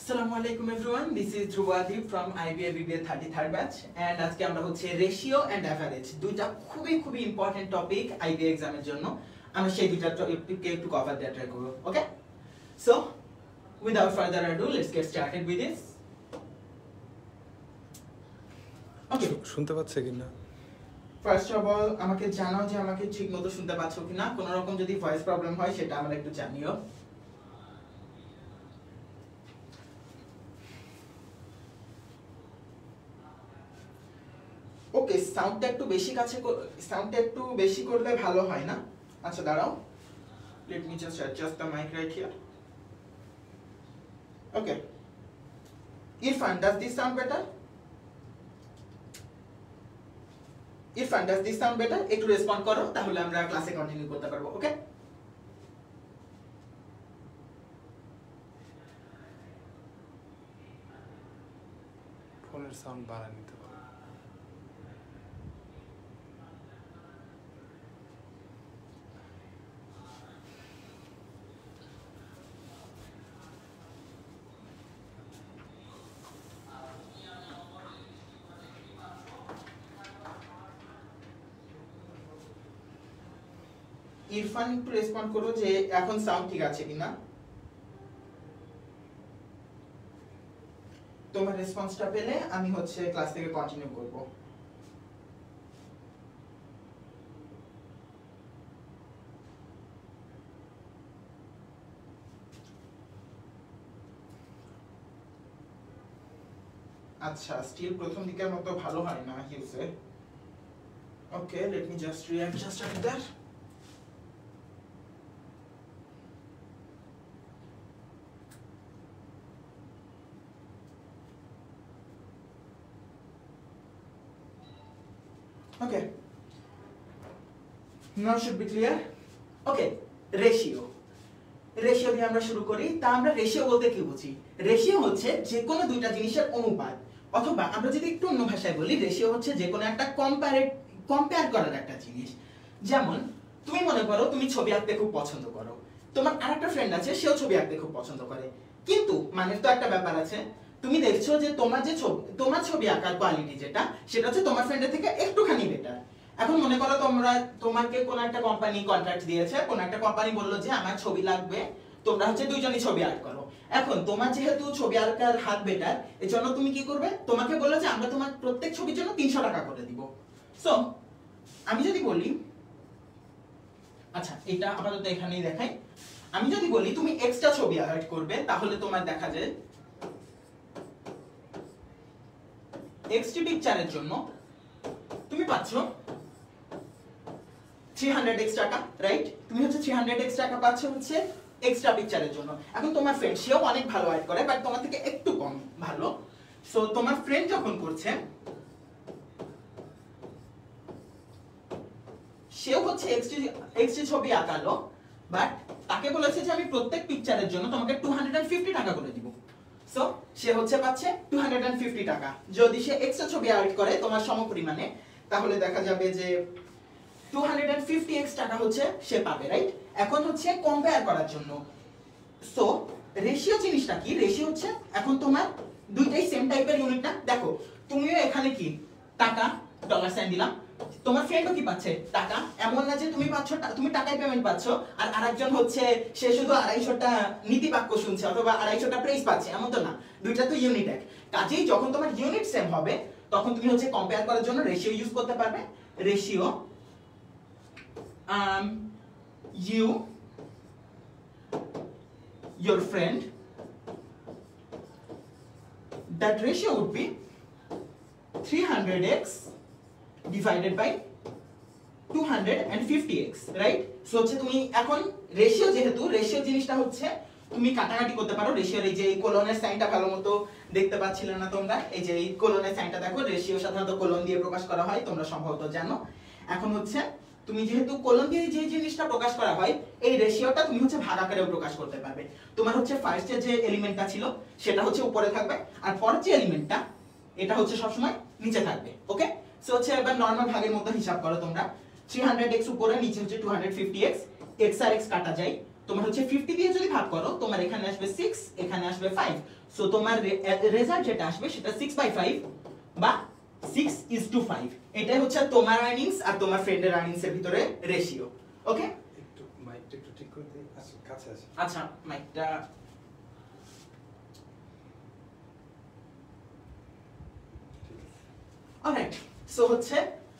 Assalamu alaikum everyone, this is Dhruv from IBA BBA 33rd batch and আজকে আমরা হচ্ছে ratio and average দুইটা খুবই ইম্পর্টেন্ট টপিক IBA এক্সামের জন্য আমরা সেই দুইটা টপিককে একটু কভার দেওয়ার ট্রাই করব okay so without further ado let's get started with this ওকে শুনতে পাচ্ছে কিনা ফার্স্ট অফ অল আমাকে জানাও যে আমাকে ঠিকমতো শুনতে পাচ্ছো কিনা কোনো রকম যদি ভয়েস প্রবলেম হয় সেটা আমাকে একটু জানিও ওকে সাউন্ডটা একটু বেশি করলে ভালো হয় না আচ্ছা দাঁড়াও let me just adjust the mic right here okay Irfan does this sound better একটু রেসপন্ড করো তাহলে আমরা ক্লাসে কন্টিনিউ করতে পারবো ওকে ফোনের সাউন্ড বাড়ায় নিতে পারো ইরফান একটু রেসপন্ড করো যে এখন সাউন্ড ঠিক আছে কিনা তোমার রেসপন্সটা পেলে আমি হচ্ছে ক্লাস থেকে কন্টিনিউ করব আচ্ছা স্টিল প্রথম দিকের মতো ভালো হয় না হিউসে okay let me just readjust that Okay. Now should be clear. Okay. Ratio দিয়ে আমরা শুরু করি তা আমরা রেশিও বলতে কি বুঝি রেশিও হচ্ছে যে কোনো দুইটা জিনিসের অনুপাত অথবা আমরা যদি একটু অন্য ভাষায় বলি রেশিও হচ্ছে যে কোনো একটা কম্পেয়ার করার একটা জিনিস যেমন তুমি মনে করো তুমি ছবি আঁকতে খুব পছন্দ করো তোমার আরেকটা ফ্রেন্ড আছে সেও ছবি আঁকতে খুব পছন্দ করে কিন্তু মানে তো একটা ব্যাপার আছে তুমি দেখছো যে তোমার ছবি আঁকার কোয়ালিটি যেটা সেটা হচ্ছে তোমার ফ্রেন্ডের থেকে একটুখানি বেটার এখন মনে করো তোমাকে কোন একটা কোম্পানি কন্ট্রাক্ট দিয়েছে কোন একটা কোম্পানি বললো যে আমার ছবি লাগবে তোমরা হচ্ছে দুইজনই ছবি আর্ট করো এখন তোমার যেহেতু ছবি আঁকার হাত বেটার এজন্য তুমি কি করবে তোমাকে বললো যে আমরা তোমার প্রত্যেক ছবির জন্য 300 টাকা করে দিব সো আমি যদি বলি আচ্ছা এটা আপাতত এখানেই দেখাই আমি যদি বলি তুমি এক্সট্রা ছবি আর্ট করবে তাহলে তোমার দেখা যায় এক্সটি পিকচারের জন্য তুমি পাচ্ছ 300x টাকা রাইট তুমি হচ্ছে 300x টাকা পাচ্ছ হচ্ছে এক্সট্রা পিকচারের জন্য এখন তোমার ফ্রেন্ড সেও অনেক ভালো আর্ট করে বাট তোমার থেকে একটু কম ভালো সো তোমার ফ্রেন্ড যখন করছে সেও হচ্ছে এক্সটি ছবি আঁকালো বাট তাকে বলেছে যে আমি প্রত্যেক পিকচারের জন্য তোমাকে 250 টাকা করে দিব সো সে হচ্ছে পাচ্ছে 250 টাকা যদি সে এক্সট্রা ছবি আর্ট করে তোমার সমপরিমাণে তাহলে দেখা যাবে যে 250x টাকা হচ্ছে সে পাবে রাইট এখন হচ্ছে কম্পেয়ার করার জন্য সো রেশিও জিনিসটা কি রেশিও হচ্ছে এখন তোমার দুইটাই সেম টাইপের ইউনিট না দেখো তুমিও এখানে কি টাকা ডলার সাইন দিলাম তোমার ফ্রেন্ডও কি পাচ্ছে টাকা এমন না যে তুমি টাকায় পেমেন্ট পাচ্ছ আর আরেকজন হচ্ছে সে শুধু 250টা নীতি বাক্য শুনছে অথবা 250টা প্রেইজ পাচ্ছে এমন তো না দুইটা তো ইউনিট এক কাজেই যখন তোমার ইউনিট সেম হবে তখন তুমি হচ্ছে কম্পেয়ার করার জন্য রেশিও ইউজ করতে পারবে ratio you your friend that ratio would be 300x divided by 250x right so হচ্ছে তুমি এখন রেশিও যেহেতু রেশিও জিনিসটা হচ্ছে তুমি কাটাকাটি করতে পারো রেশিওর এই যে কোলনের সাইনটা ভালোমতো দেখতে পাচ্ছিলে না তোমরা এই যে এই কোলনের সাইনটা দেখো রেশিও সাধারণত কোলন দিয়ে প্রকাশ করা হয় তোমরা সম্ভবত জানো এখন হচ্ছে তুমি যেহেতু কোলন দিয়ে যে জিনিসটা প্রকাশ করা হয় এই রেশিওটা তুমি হচ্ছে ভাগ আকারেও প্রকাশ করতে পারবে তোমার হচ্ছে ফার্স্টে যে এলিমেন্টটা ছিল সেটা হচ্ছে উপরে থাকবে আর পরের যে এলিমেন্টটা এটা হচ্ছে সবসময় নিচে থাকবে ওকে সো হচ্ছে এবার নরমাল ভাগের মতো হিসাব করো তোমরা 300x উপরে নিচে হচ্ছে 250x x আর x কাটা যায় তোমার হচ্ছে 50 দিয়ে যদি ভাগ করো তোমার এখানে আসবে 6, এখানে আসবে 5। সো তোমার রেজাল্ট যেটা আসবে সেটা 6/5 বা 6:5। এটাই হচ্ছে তোমার আর্নিংস আর তোমার ফ্রেন্ডের আর্নিংস এর ভিতরে রেশিও। ওকে, একটু মাইকটা একটু ঠিক করে দিই, আচ্ছা কাছে আছে। আচ্ছা মাইকটা অলরাইট। সো হচ্ছে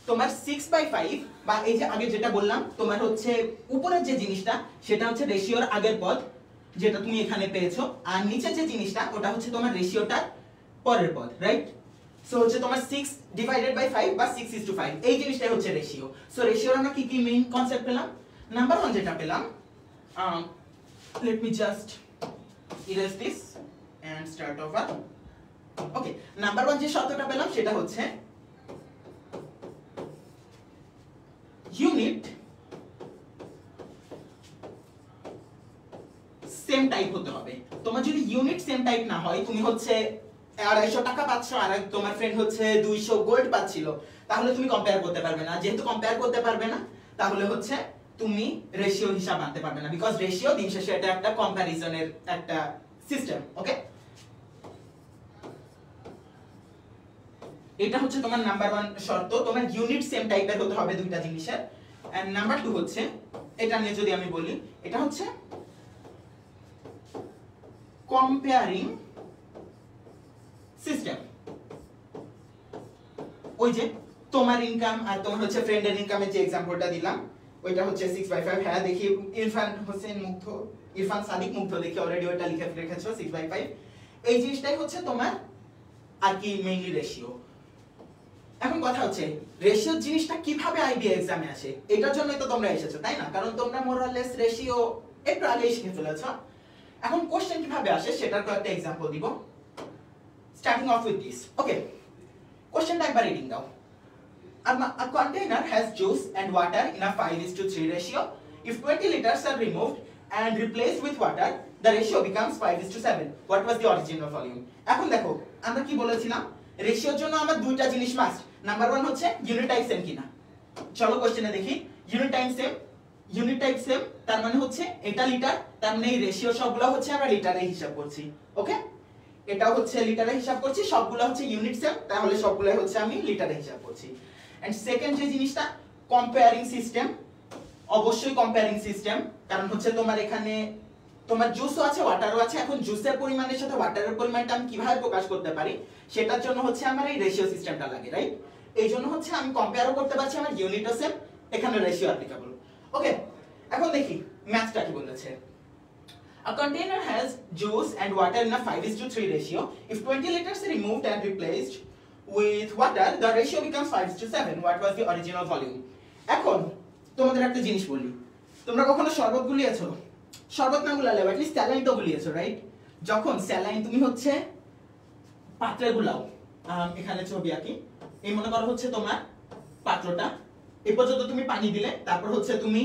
তোমার 6/5 বা এই যে আগে যেটা বললাম তোমার হচ্ছে উপরের যে জিনিসটা সেটা হচ্ছে রেশিওর আগের পদ যেটা তুমি এখানে পেয়েছো, আর নিচের যে জিনিসটা ওটা হচ্ছে তোমার রেশিওটার পরের পদ, রাইট? সো হচ্ছে তোমার 6/5 বা 6:5 এই জিনিসটাই হচ্ছে রেশিও। সো রেশিওর আমরা কি কি মেইন কনসেপ্ট পেলাম? নাম্বার 1 যেটা পেলাম, let me just erase this and start over. Okay, number 1 যে শর্তটা পেলাম সেটা হচ্ছে ইউনিট সেম টাইপ হতে হবে। তোমার যদি ইউনিট সেম টাইপ না হয়, তুমি হচ্ছে 250 টাকা পাচ্ছ আর তোমার ফ্রেন্ড হচ্ছে 200 গোল্ড পাচ্ছিল, তাহলে তুমি কম্পেয়ার করতে পারবে না। যেহেতু কম্পেয়ার করতে পারবে না তাহলে হচ্ছে তুমি রেশিও হিসাব আনতে পারবে না, বিকজ রেশিও দিন শেষে এটা একটা কম্প্যারিজনের একটা সিস্টেম। ওকে, এটা হচ্ছে তোমার নাম্বার 1 শর্ত, তোমার ইউনিট সেম টাইপের হতে হবে দুইটা জিনিসের। এন্ড নাম্বার 2 হচ্ছে, এটা নিয়ে যদি আমি বলি, এটা হচ্ছে কম্পেয়ারিং সিস্টেম। ওই যে তোমার ইনকাম আর তোমার হচ্ছে ফ্রেন্ডের ইনকামের যে एग्जांपलটা দিলাম ওইটা হচ্ছে 6/5। হ্যাঁ দেখি ইরফান হোসেন মুগ্ধ, ইরফান সাদিক মুগ্ধ দেখি অলরেডি ওইটা লিখে রেখেছো 6/5। এই জিনিসটাই হচ্ছে তোমার আর কি মেইনলি রেশিও। এখন কথা হচ্ছে রেশিও জিনিসটা কিভাবে আইবিএ এক্সামে আসে, এটার জন্যই তো তোমরা এসেছো, তাই না? কারণ তোমরা মোরালেস রেশিও একটু আগেই শিখে ফেলেছো। এখন কোশ্চেন কিভাবে আসে সেটার কয়েকটা एग्जांपल দিব। Starting off with this. Okay, কোশ্চেনটা একবার রিডিং দাও। A container has juice and water in a 5:3 ratio. If 20 liters are removed and replaced with water, the ratio becomes 5:7. What was the original volume? এখন দেখো আমরা কি বলেছিলাম, রেশিওর জন্য আমার দুইটা জিনিস মাস্ট। নাম্বার 1 হচ্ছে ইউনিট টাইপ সেম কিনা। চলো কোশ্চেনে দেখি, unit type same, unit type same তার মানে হচ্ছে এটা লিটার, তার মানে এই রেশিও সবগুলো হচ্ছে আমরা লিটারে হিসাব করছি। ওকে, এটাও হচ্ছে লিটারে হিসাব করছি, সবগুলো হচ্ছে ইউনিট সেম, তাহলে সবগুলো হচ্ছে আমি লিটারে হিসাব করছি। এন্ড সেকেন্ড যে জিনিসটা কম্পেয়ারিং সিস্টেম, অবশ্যই কম্পেয়ারিং সিস্টেম, কারণ হচ্ছে তোমার এখানে তোমার জুসও আছে ওয়াটারও আছে। এখন জুসের পরিমাণের সাথে ওয়াটারের পরিমাণটা আমি কিভাবে প্রকাশ করতে পারি সেটার জন্য হচ্ছে আমার এই রেশিও সিস্টেমটা লাগে, রাইট? এই জন্য হচ্ছে আমি কম্পেয়ারও করতে পারছি, আমার ইউনিটও সেম, এখানে রেশিও অ্যাপ্লিকেবল। ওকে, এখন দেখি ম্যাথটা কি বলেছে। A container has juice and water in a 5:3 ratio. If 20 liters are removed and replaced with water, the ratio becomes 5:7. What was the original volume? এখন তোমাদের একটা জিনিস বলি, তোমরা কখনো শরবত গুলিয়েছো? শরবত না গুলালে at least স্যালাইন তো গুলিয়েছো, রাইট? যখন স্যালাইন তুমি হচ্ছে পাত্রে গুলাও, এখানে ছবি আঁকি, এই মনে করো হচ্ছে তোমার পাত্রটা, এই পর্যন্ত তুমি পানি দিলে, তারপর হচ্ছে তুমি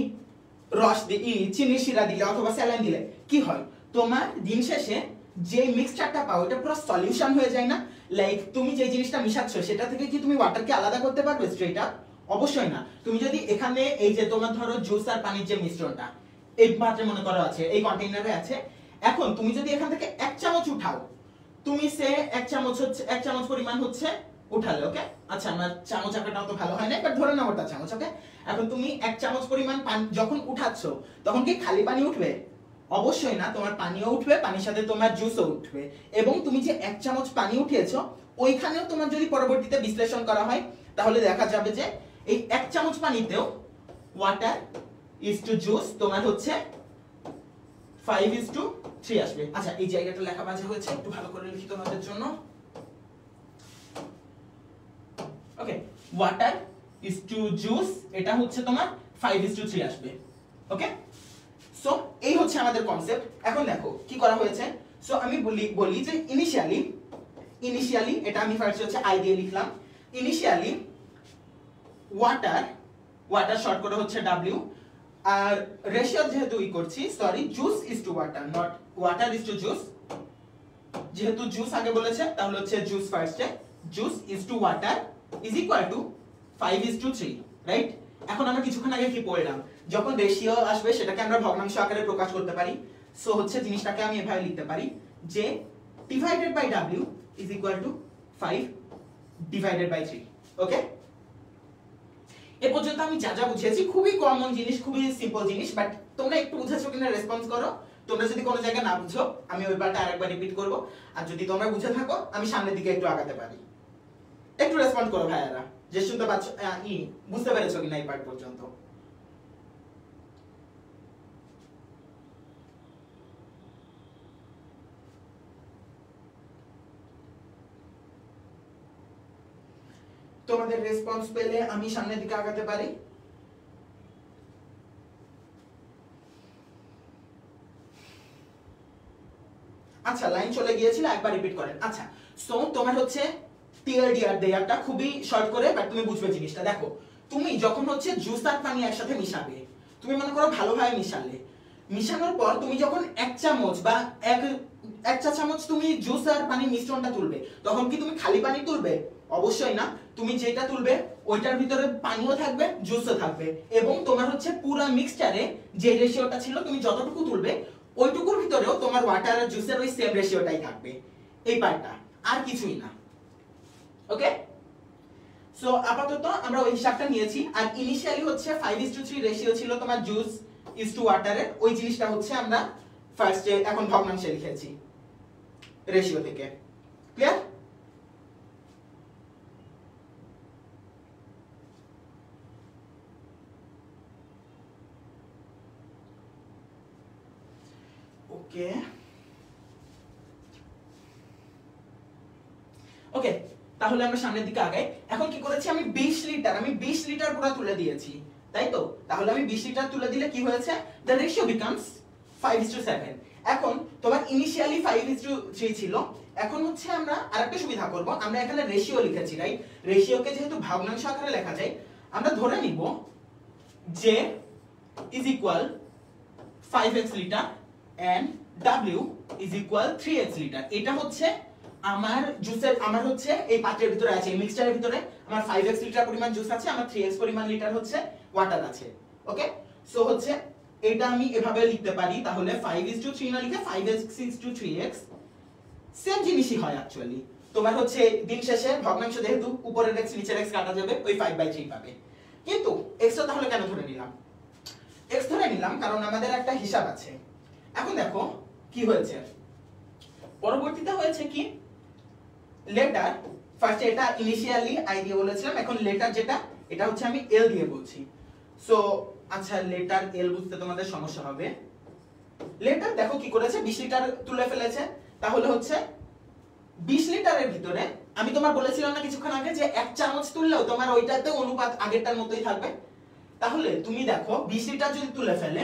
রস দিয়ে চিনি শিরা দিলে অথবা স্যালাইন দিলে, কি হয় তোমার দিন শেষে যে মিক্সচারটা পাও এটা পুরো সলিউশন হয়ে যায় না? লাইক তুমি যে জিনিসটা মিশাচ্ছ সেটা থেকে কি তুমি ওয়াটারকে আলাদা করতে পারবে স্ট্রেট আপ? অবশ্যই না। তুমি যদি এখানে এই যে তোমার ধরো জুস আর পানির যে মিশ্রণটা এই পাত্রে মনে করো আছে, এই কন্টেইনারে আছে, এখন তুমি যদি এখান থেকে 1 চামচ উঠাও, তুমি সে 1 চামচ হচ্ছে 1 চামচ পরিমাণ হচ্ছে উঠালে, ওকে? আচ্ছা আমার চামচ আঁকাটাও তো ভালো হয় না, বাট ধরে নাও ওটা চামচ, ওকে? এখন তুমি 1 চামচ পরিমাণ পানি যখন উঠাচ্ছ তখন কি খালি পানি উঠবে? অবশ্যই না, তোমার পানিও উঠবে, পানির সাথে তোমার জুসও উঠবে। এবং তুমি যে 1 চামচ পানি উঠিয়েছো ওইখানেও তোমার যদি পরবর্তীতে বিশ্লেষণ করা হয় তাহলে দেখা যাবে যে এই 1 চামচ পানিতেও ওয়াটার ইজ টু জুস তোমার হচ্ছে 5:3 আসবে। আচ্ছা এই জায়গাটা লেখা বাজে হয়েছে, একটু ভালো করে লিখি তোমাদের জন্য। ওকে, ওয়াটার ইজ টু জুস এটা হচ্ছে তোমার 5:3 আসবে। ওকে, সো এই হচ্ছে আমাদের কনসেপ্ট। এখন দেখো কি করা হয়েছে। সো আমি বলি যে ইনিশিয়ালি এটা আমি ফার্স্ট হচ্ছে আই দিয়ে লিখলাম। ইনিশিয়ালি ওয়াটার শর্ট করে হচ্ছে W, আর রেশিও যেহেতু করছি, sorry, juice is to water, not water is to juice. যেহেতু জুস আগে বলেছে তাহলে হচ্ছে জুস ফার্স্টে, juice is to water is equal to 5:3, right? এখন আমরা কিছুক্ষণ আগে কি পড়লাম যখন রেশিও আসবে সেটাকে আমরা ভগ্নাংশ আকারে প্রকাশ করতে পারি। সো হচ্ছে জিনিসটাকে আমি এভাবে লিখতে পারি যে divided by w is equal to 5 divided by 3। Okay, এ পর্যন্ত আমি যা যা বুঝিয়েছি খুবই কমন জিনিস, খুবই সিম্পল জিনিস, বাট তোমরা একটু বুঝেছো কিনা রেসপন্স করো। তোমরা যদি কোনো জায়গায় না বুঝো আমি ওই পার্টটা আরেকবার রিপিট করব, আর যদি তোমরা বুঝে থাকো আমি সামনের দিকে একটু আগাতে পারি। একটু রেসপন্ড করো ভাইয়ারা, যে শুনতে পাচ্ছ বুঝতে পেরেছো কিনা এই পার্ট পর্যন্ত। তোমাদের রেসপন্স পেলে আমি সামনের দিকে আগাতে পারি। আচ্ছা, লাইন চলে গিয়েছিল, একবার রিপিট করেন। আচ্ছা, সো তোমার হচ্ছে টিএলডিআর দেয়ারটা খুবই শর্ট করে, বাট তুমি বুঝবে জিনিসটা। দেখো, তুমি যখন হচ্ছে জুস আর পানি একসাথে মিশাবে, তুমি মনে করো ভালোভাবে মিশালে, মিশানোর পর তুমি যখন এক চামচ বা এক চা চামচ তুমি জুস আর পানির মিশ্রণটা তুলবে, তখন কি তুমি খালি পানি তুলবে? অবশ্যই না। তুমি যেটা তুলবে ওইটার ভিতরে পানিও থাকবে, জুসও থাকবে, এবং তোমার হচ্ছে পুরো মিক্সচারে যে রেশিওটা ছিল তুমি যতটুকু তুলবে ওইটুকুর ভিতরেও তোমার ওয়াটার আর জুসের ওই সেম রেশিওটাই থাকবে। এই পার্টটা আর কিছুই না। ওকে, সো আপাতত আমরা ওই হিসাবটা নিয়েছি। আর ইনিশিয়ালি হচ্ছে 5:3 রেশিও ছিল তোমার জুস ইজ টু ওয়াটারের, ওই জিনিসটা হচ্ছে আমরা ফার্স্টে এখন ভগ্নাংশে লিখেছি রেশিও থেকে। ক্লিয়ার? ওকে ওকে, তাহলে আমরা সামনের দিকে আগাই। এখন কি করেছি আমি 20 লিটার পুরো তুলে দিয়েছি, তাই তো? তাহলে আমি 20 লিটার তুলে দিলে কি হয়েছে, দ্য রেশিও বিকামস 5:7। এখন তোমার ইনিশিয়ালি 5:3 ছিল, এখন হচ্ছে আমরা আরেকটা সুবিধা করব, আমরা এখানে রেশিও লিখেছি, রাইট? রেশিওকে যেহেতু ভগ্নাংশ আকারে লেখা যায়, আমরা ধরে নিব যে is equal 5x litre and w is equal 3x litre. এটা হচ্ছে আমার জুসের, আমার হচ্ছে এই পাত্রের ভিতরে আছে, এই মিক্সচারের ভিতরে আমার 5x লিটার পরিমাণ জুস আছে, আমার 3x পরিমাণ লিটার হচ্ছে ওয়াটার আছে। ওকে, সো হচ্ছে এটা আমি এভাবে লিখতে পারি, তাহলে 5:3 না লিখে 5x/3x সেম জিনিসই হয় অ্যাকচুয়ালি। তোমার হচ্ছে দিন শেষে ভগ্নাংশ যেহেতু উপরের x নিচের x কাটা যাবে, ওই 5/3 পাবে। কিন্তু x তাহলে কেন ধরে নিলাম? x ধরে নিলাম কারণ আমাদের একটা হিসাব আছে। এখন দেখো কি হয়েছে, পরবর্তীতে হয়েছে কি, লেটার ফার্স্টে এটা ইনিশিয়ালি আই দিয়ে বলেছিলাম, এখন লেটার যেটা এটা হচ্ছে আমি এল দিয়ে বলছি। সো আচ্ছা, লেটার এল বুঝতে তোমাদের সমস্যা হবে। লেটার দেখো কি করেছে, 20 লিটার তুলে ফেলেছে, তাহলে হচ্ছে 20 লিটারের ভিতরে আমি তোমার বলেছিলাম না কিছুক্ষণ আগে যে এক চামচ তুললেও তোমার ওইটাতে অনুপাত আগেরটার মতোই থাকবে। তাহলে তুমি দেখো 20 লিটার যদি তুলে ফেলে,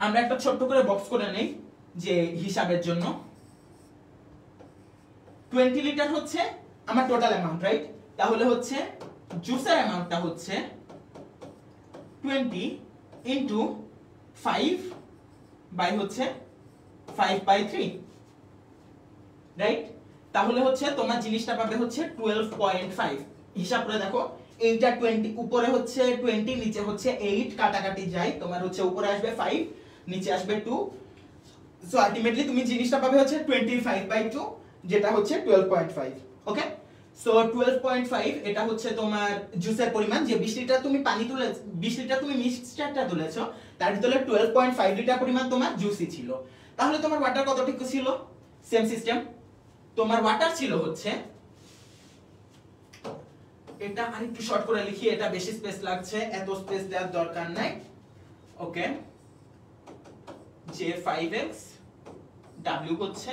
আমরা একটা ছোট্ট করে বক্স করে নেই যে হিসাবের জন্য। 20 লিটার হচ্ছে আমার টোটাল অ্যামাউন্ট, রাইট? তাহলে হচ্ছে জুসের অ্যামাউন্টটা হচ্ছে 20 ইনটু 5 বাই হচ্ছে 5/3, রাইট? তাহলে হচ্ছে তোমার জিনিসটা পাবে হচ্ছে 12.5। হিসাব করে দেখো, এইটা 20, উপরে হচ্ছে 20, নিচে হচ্ছে 8, কাটাকাটি যায়, তোমার হচ্ছে উপরে আসবে 5, নিচে আসবে 2, সো আলটিমেটলি তুমি জিনিসটা পাবে হচ্ছে 25/2, যেটা হচ্ছে 12.5। ওকে, সো 12.5 এটা হচ্ছে তোমার জুসের পরিমাণ। যে 20 লিটার তুমি পানি তুলে, 20 লিটার তুমি মিক্সচারটা তুলেছো, তার ভিতরে 12.5 লিটার পরিমাণ তোমার জুসই ছিল। তাহলে তোমার ওয়াটার কতটুকু ছিল? সেম সিস্টেম, তোমার ওয়াটার ছিল হচ্ছে, এটা আরেকটু শর্ট করে লিখি, এটা বেশি স্পেস লাগছে, এত স্পেস দেওয়ার দরকার নাই। ওকে, যে 5x, w হচ্ছে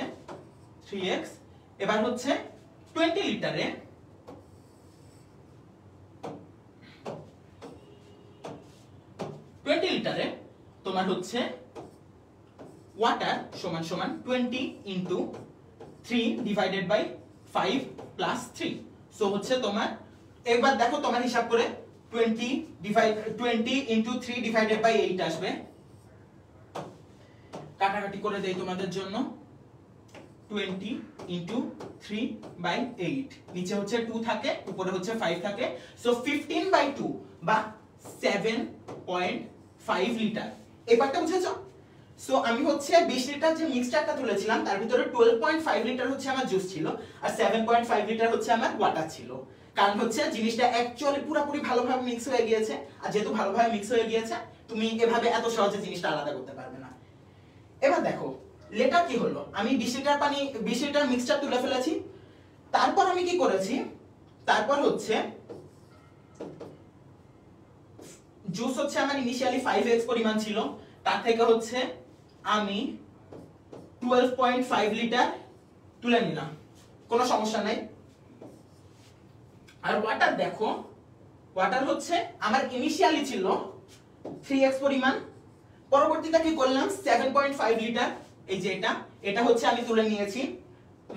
3x, এবার হচ্ছে 20 লিটারে 20 লিটারে তোমার হচ্ছে ওয়াটার সমান সমান 20 into 3 divided by 5 plus 3। So হচ্ছে তোমার, একবার দেখো তোমার হিসাব করে 20 ইনটু 3 ডিভাইডেড বাই 8 আসবে। কাটাকাটি করে দেই তোমাদের জন্য, 20 ইনটু 3 বাই 8, নিচে হচ্ছে 2 থাকে, উপরে হচ্ছে 5 থাকে, সো 15/2 বা 7 12.5 লিটার। এই পার্টটা বুঝেছো? সো আমি হচ্ছে 20 লিটার যে মিক্সচারটা তুলেছিলাম তার ভিতরে 12.5 লিটার হচ্ছে আমার জুস ছিল আর 7.5 লিটার হচ্ছে আমার ওয়াটার ছিল। কারণ হচ্ছে জিনিসটা অ্যাকচুয়ালি পুরোপুরি ভালোভাবে মিক্স হয়ে গিয়েছে, আর যেহেতু ভালোভাবে মিক্স হয়ে গিয়েছে তুমি এভাবে এত সহজে জিনিসটা আলাদা করতে পারবে না। এবার দেখো লেটার কি হলো, আমি 20 লিটার পানি 20 লিটার মিক্সচার তুলে ফেলেছি। তারপর আমি কি করেছি, তারপর হচ্ছে জুস হচ্ছে আমার ইনিশিয়ালি 5x পরিমাণ ছিল, তার থেকে হচ্ছে আমি 12.5 লিটার তুলে নিলাম, কোনো সমস্যা নাই। আর ওয়াটার দেখো, ওয়াটার হচ্ছে আমার ইনিশিয়ালি ছিল 3x পরিমাণ, পরবর্তীতে কি করলাম 7.5 লিটার, এই যে এটা হচ্ছে আমি তুলে নিয়েছি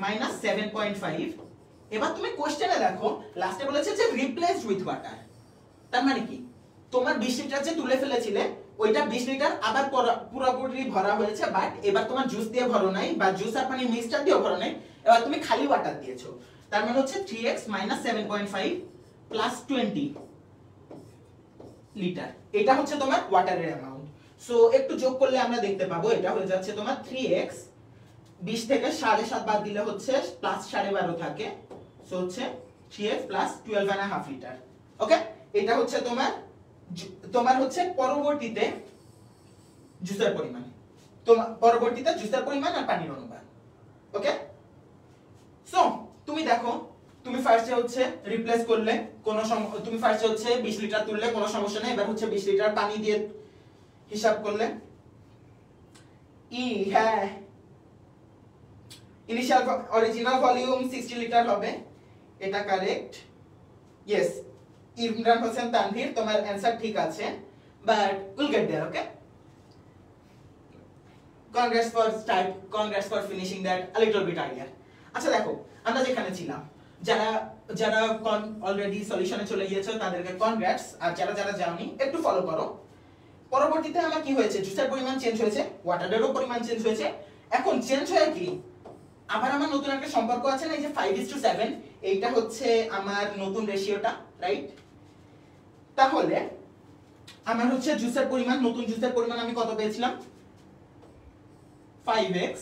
-7.5। এবার তুমি কোশ্চেনে দেখো লাস্টে বলেছে যে রিপ্লেসড উইথ ওয়াটার, তার মানে কি তোমার 20 লিটার যে তুলে ফেলেছিলে ওইটা 20 লিটার আবার পুরোপুরি ভরা হয়েছে, বাট এবার তোমার জুস দিয়ে ভরো নাই বা জুস আর পানি মিক্সচার দিয়ে ভরো নাই, এবার তুমি খালি ওয়াটার দিয়েছো। তার মানে হচ্ছে 3x - 7.5 + 20 লিটার, এটা হচ্ছে তোমার ওয়াটারের অ্যামাউন্ট। সো একটু যোগ করলে আমরা দেখতে পাবো এটা হয়ে যাচ্ছে তোমার 3x, 20 থেকে 7.5 বাদ দিলে হচ্ছে +12.5 থাকে, সো হচ্ছে 3x + 12.5 লিটার। ওকে, এটা হচ্ছে তোমার হচ্ছে পরবর্তীতে জুসের পরিমাণ, তোমার পরবর্তীতে জুসের পরিমাণ আর পানির অনুপাত। ওকে, সো তুমি দেখো তুমি ফার্স্টে হচ্ছে রিপ্লেস করলে তুমি ফার্স্টে হচ্ছে 20 লিটার তুললে কোনো সমস্যা নেই, এবার হচ্ছে 20 লিটার পানি দিয়ে হিসাব করলে হ্যাঁ ইনিশিয়াল অরিজিনাল ভলিউম 60 লিটার হবে, এটা কারেক্ট। ইয়েস, ইমরান হোসেন তানভীর তোমার অ্যানসার ঠিক আছে, but will get there. Okay, congrats for finishing that a little bit earlier. আচ্ছা দেখো আমরা যেখানে ছিলাম, যারা অলরেডি সলিউশনে চলে গিয়েছো তাদেরকে কনগ্রাটস, আর যারা যাওনি একটু ফলো করো। পরবর্তীতে আমার কি হয়েছে, জুসের পরিমাণ চেঞ্জ হয়েছে, ওয়াটারেরও পরিমাণ চেঞ্জ হয়েছে। এখন চেঞ্জ হয়ে কি আবার আমার নতুন একটা সম্পর্ক আছে না, এই যে 5:7, এইটা হচ্ছে আমার নতুন রেশিওটা, রাইট? তাহলে আমার হচ্ছে জুসের পরিমাণ, নতুন জুসের পরিমাণ আমি কত পেয়েছিলাম 5x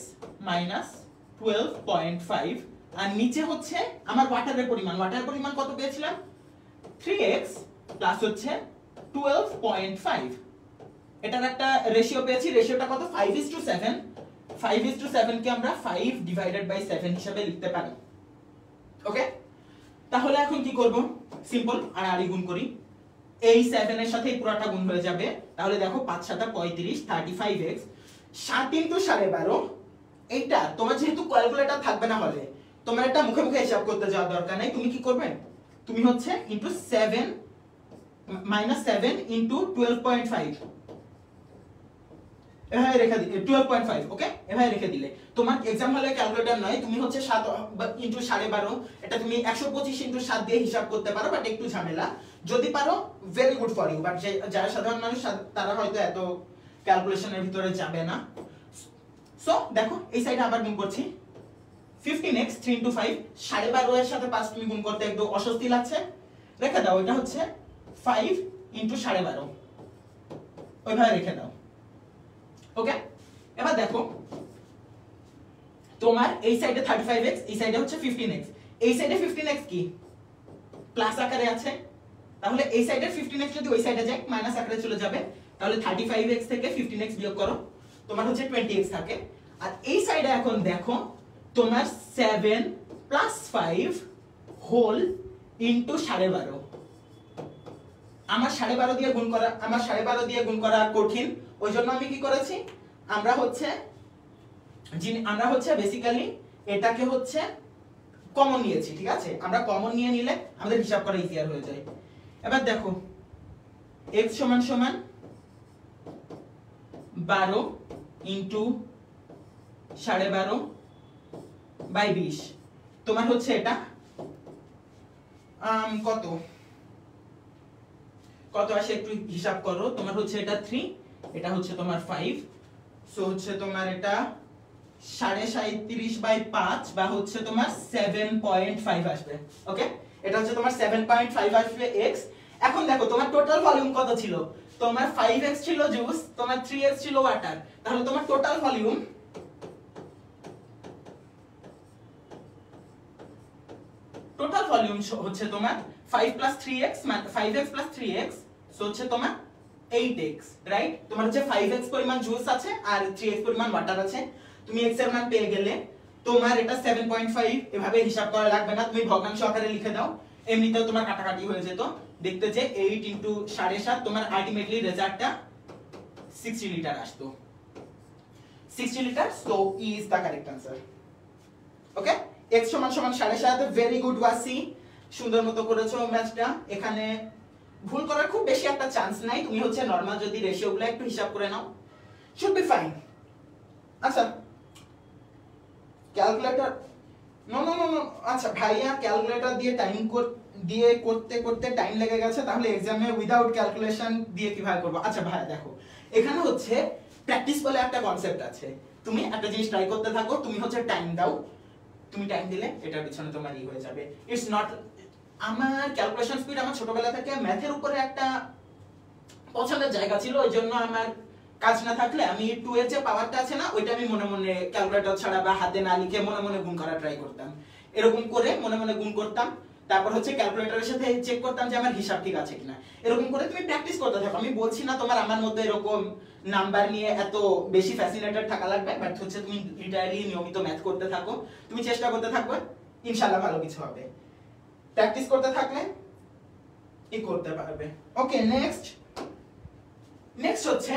- 12.5, আর নিচে হচ্ছে আমার ওয়াটারের পরিমাণ কত পেয়েছিলাম 3x প্লাস হচ্ছে 12.5, এটার একটা রেশিও পেয়েছি, রেশিওটা কত 5:7। 5:7 কে আমরা 5/7 হিসেবে লিখতে পারি। ওকে, তাহলে এখন কি করব, সিম্পল আর গুণ করি, এই 7 এর সাথে পুরোটা গুণ হয়ে যাবে। তাহলে দেখো 5 7 35, 35x 7 × 12.5। এইটা তোমার যেহেতু ক্যালকুলেটর থাকবে না হলে তোমার এটা মুখে মুখে হিসাব করতে যাওয়ার দরকার নেই, তুমি কি করবে, তুমি হচ্ছে *7 - 7 × 12.5 এভাবে রেখে দিলে 12.5। ওকে, এভাবে রেখে দিলে তোমার एग्जाम হলে ক্যালকুলেটর নয়, তুমি হচ্ছে 7 × 12.5, এটা তুমি 125 × 7 দিয়ে হিসাব করতে পারো, বাট একটু ঝামেলা। যদি পারো very good for you, but যারা সাধারণ মানুষ তারা হয়তো এত ক্যালকুলেশনের ভিতরে যাবে না। সো দেখো এই সাইডে আবার গুণ করছি, 15x 3 × 5, 12.5 এর সাথে 5 তুমি গুণ করতে একটু অস্বস্তি লাগছে, রেখে দাও, এটা হচ্ছে 5 × 12.5, ওইভাবে রেখে দাও। ওকে, এবার দেখো তোমার এই সাইডে 35x, এই সাইডে হচ্ছে 15x, এই সাইডে 15x কি প্লাস আকারে আছে, তাহলে এই সাইডের 15x যদি ওই সাইডে যায় মাইনাস আকারে চলে যাবে, তাহলে 35x থেকে 15x বিয়োগ করো, তোমার হচ্ছে 20x থাকে। আর এই সাইডে এখন দেখো তোমার 7 + 5 হোল ইনটু 12.5, আমার 12.5 দিয়ে গুণ করা কঠিন, ওই জন্য আমি কি করেছি, আমরা হচ্ছে বেসিক্যালি এটাকে হচ্ছে কমন নিয়েছি, ঠিক আছে? আমরা কমন নিয়ে নিলে আমাদের হিসাব করা ইজিয়ার হয়ে যায়। এবার দেখো x = 12 ইনটু 12.5/20, তোমার হচ্ছে এটা কত আসে একটু হিসাব করো, তোমার হচ্ছে এটা 3, এটা হচ্ছে তোমার 5, সো হচ্ছে তোমার এটা 37.5 বা হচ্ছে তোমার 7.5 আসবে। ওকে, এটা হচ্ছে তোমার 7.5 আসবে x। এখন দেখো তোমার টোটাল ভলিউম কত ছিল, তোমার 5x ছিল জুস, তোমার 3x ছিল ওয়াটার, তাহলে তোমার টোটাল ভলিউম হচ্ছে তোমার 5 plus 3x মানে 5x plus 3x সো হচ্ছে তোমার 8x, রাইট? তোমার হচ্ছে 5x পরিমাণ জুস আছে আর 3x পরিমাণ ওয়াটার আছে। তুমি x এর মান পেয়ে গেলে তোমার এটা 7.5 এভাবে হিসাব করা লাগবে না, তুমি ভগ্নাংশ আকারে লিখে দাও, এমনিতেও তোমার কাটাকাটি হয়ে যেত। দেখতে যে 8 ইনটু 7.5 তোমার আলটিমেটলি রেজাল্টটা 60 লিটার আসতো। 60 litre, so E is the correct answer. Okay, x সমান সমান 7.5, ভেরি গুড ওয়াসি, সুন্দর মতো করেছো ম্যাথটা। এখানে ভুল করার খুব বেশি একটা চান্স নাই, তুমি হচ্ছে নরমাল যদি রেশিওগুলো একটু হিসাব করে নাও শুড বি ফাইন। আচ্ছা calculator no no no no, আচ্ছা ভাইয়া ক্যালকুলেটর দিয়ে করতে করতে টাইম লেগে গেছে, তাহলে এক্সামে উইদাউট ক্যালকুলেশন দিয়ে কিভাবে করব? আচ্ছা ভাইয়া দেখো, এখানে হচ্ছে প্র্যাকটিস বলে একটা কনসেপ্ট আছে, তুমি একটা জিনিস ট্রাই করতে থাকো, তুমি হচ্ছে টাইম দাও, তুমি টাইম দিলে এটার পিছনে তোমার ই হয়ে যাবে। ইটস নট, আমার ক্যালকুলেশন স্পিড আমার ছোটবেলা থেকে ম্যাথের উপরে একটা পছন্দের জায়গা ছিল, ওই জন্য আমার কাজ না থাকলে আমি 2 এর যে পাওয়ারটা আছে না, ওইটা আমি মনে মনে ক্যালকুলেটর ছাড়া বা হাতে না লিখে মনে মনে গুণ করা ট্রাই করতাম, এরকম করে মনে মনে গুণ করতাম, তারপর হচ্ছে ক্যালকুলেটরের সাথে চেক করতাম যে আমার হিসাব ঠিক আছে কিনা। এরকম করে তুমি প্র্যাকটিস করতে থাকো। আমি বলছি না তোমার আমার মধ্যে এরকম নাম্বার নিয়ে এত বেশি ফ্যাসিনেটেড থাকা লাগবে, বাট হচ্ছে তুমি লিটারালি নিয়মিত ম্যাথ করতে থাকো, তুমি চেষ্টা করতে থাকবে, ইনশাআল্লাহ ভালো কিছু হবে। প্র্যাকটিস করতে থাকলে ই করতে পারবে। ওকে, নেক্সট হচ্ছে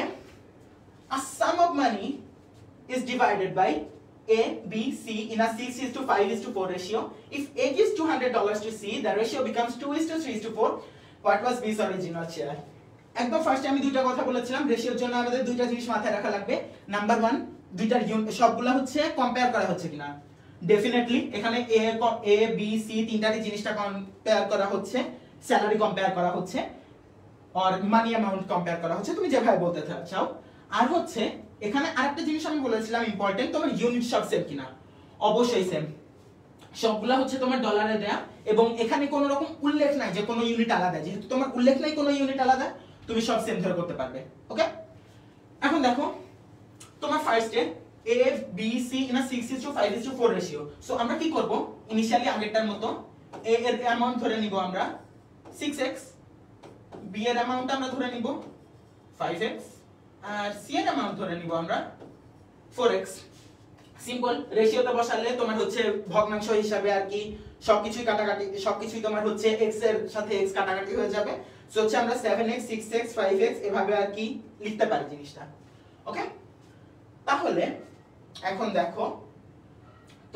a sum of money is divided by A, B, C in a 6:5:4 ratio. If A gives $200 to C, the ratio becomes 2:3:4. What was B's original share? একদম ফার্স্টে আমি দুইটা কথা বলেছিলাম, রেশিওর জন্য আমাদের দুইটা জিনিস মাথায় রাখা লাগবে। নাম্বার 1, দুইটার সবগুলা হচ্ছে কম্পেয়ার করা হচ্ছে কিনা। ডেফিনেটলি এখানে A, B, C তিনটারই জিনিসটা কম্পেয়ার করা হচ্ছে, স্যালারি কম্পেয়ার করা হচ্ছে, আর মানি অ্যামাউন্ট কম্পেয়ার করা হচ্ছে, তুমি যেভাবে বলতে চাও। আর হচ্ছে এখানে আরেকটা জিনিস আমি বলেছিলাম ইম্পর্টেন্ট, তোমার ইউনিট সব সেম কিনা। অবশ্যই সেম, সবগুলা হচ্ছে তোমার ডলারে দেয়া, এবং এখানে কোনো রকম উল্লেখ নাই যে কোনো ইউনিট আলাদা, যেহেতু তোমার উল্লেখ নাই কোনো ইউনিট আলাদা, তুমি সব সেম ধরে করতে পারবে। ওকে, এখন দেখো তোমার ফার্স্টে A, B, C in a 6:5:4 ratio. So আমরা কি করব, ইনিশিয়ালি আগেরটার মতো A এর অ্যামাউন্ট ধরে নিব আমরা 6x, B এর অ্যামাউন্ট আমরা ধরে নিব 5x, আর C এর অ্যামাউন্ট ধরে নিব আমরা 4x। সিম্পল, রেশিওতে বসালে তোমার হচ্ছে ভগ্নাংশ হিসাবে আর কি সবকিছুই কাটাকাটি, সবকিছুই তোমার হচ্ছে x এর সাথে x কাটাকাটি হয়ে যাবে। সো হচ্ছে আমরা 7x, 6x, 5x এভাবে আর কি লিখতে পারি জিনিসটা। ওকে, তাহলে এখন দেখো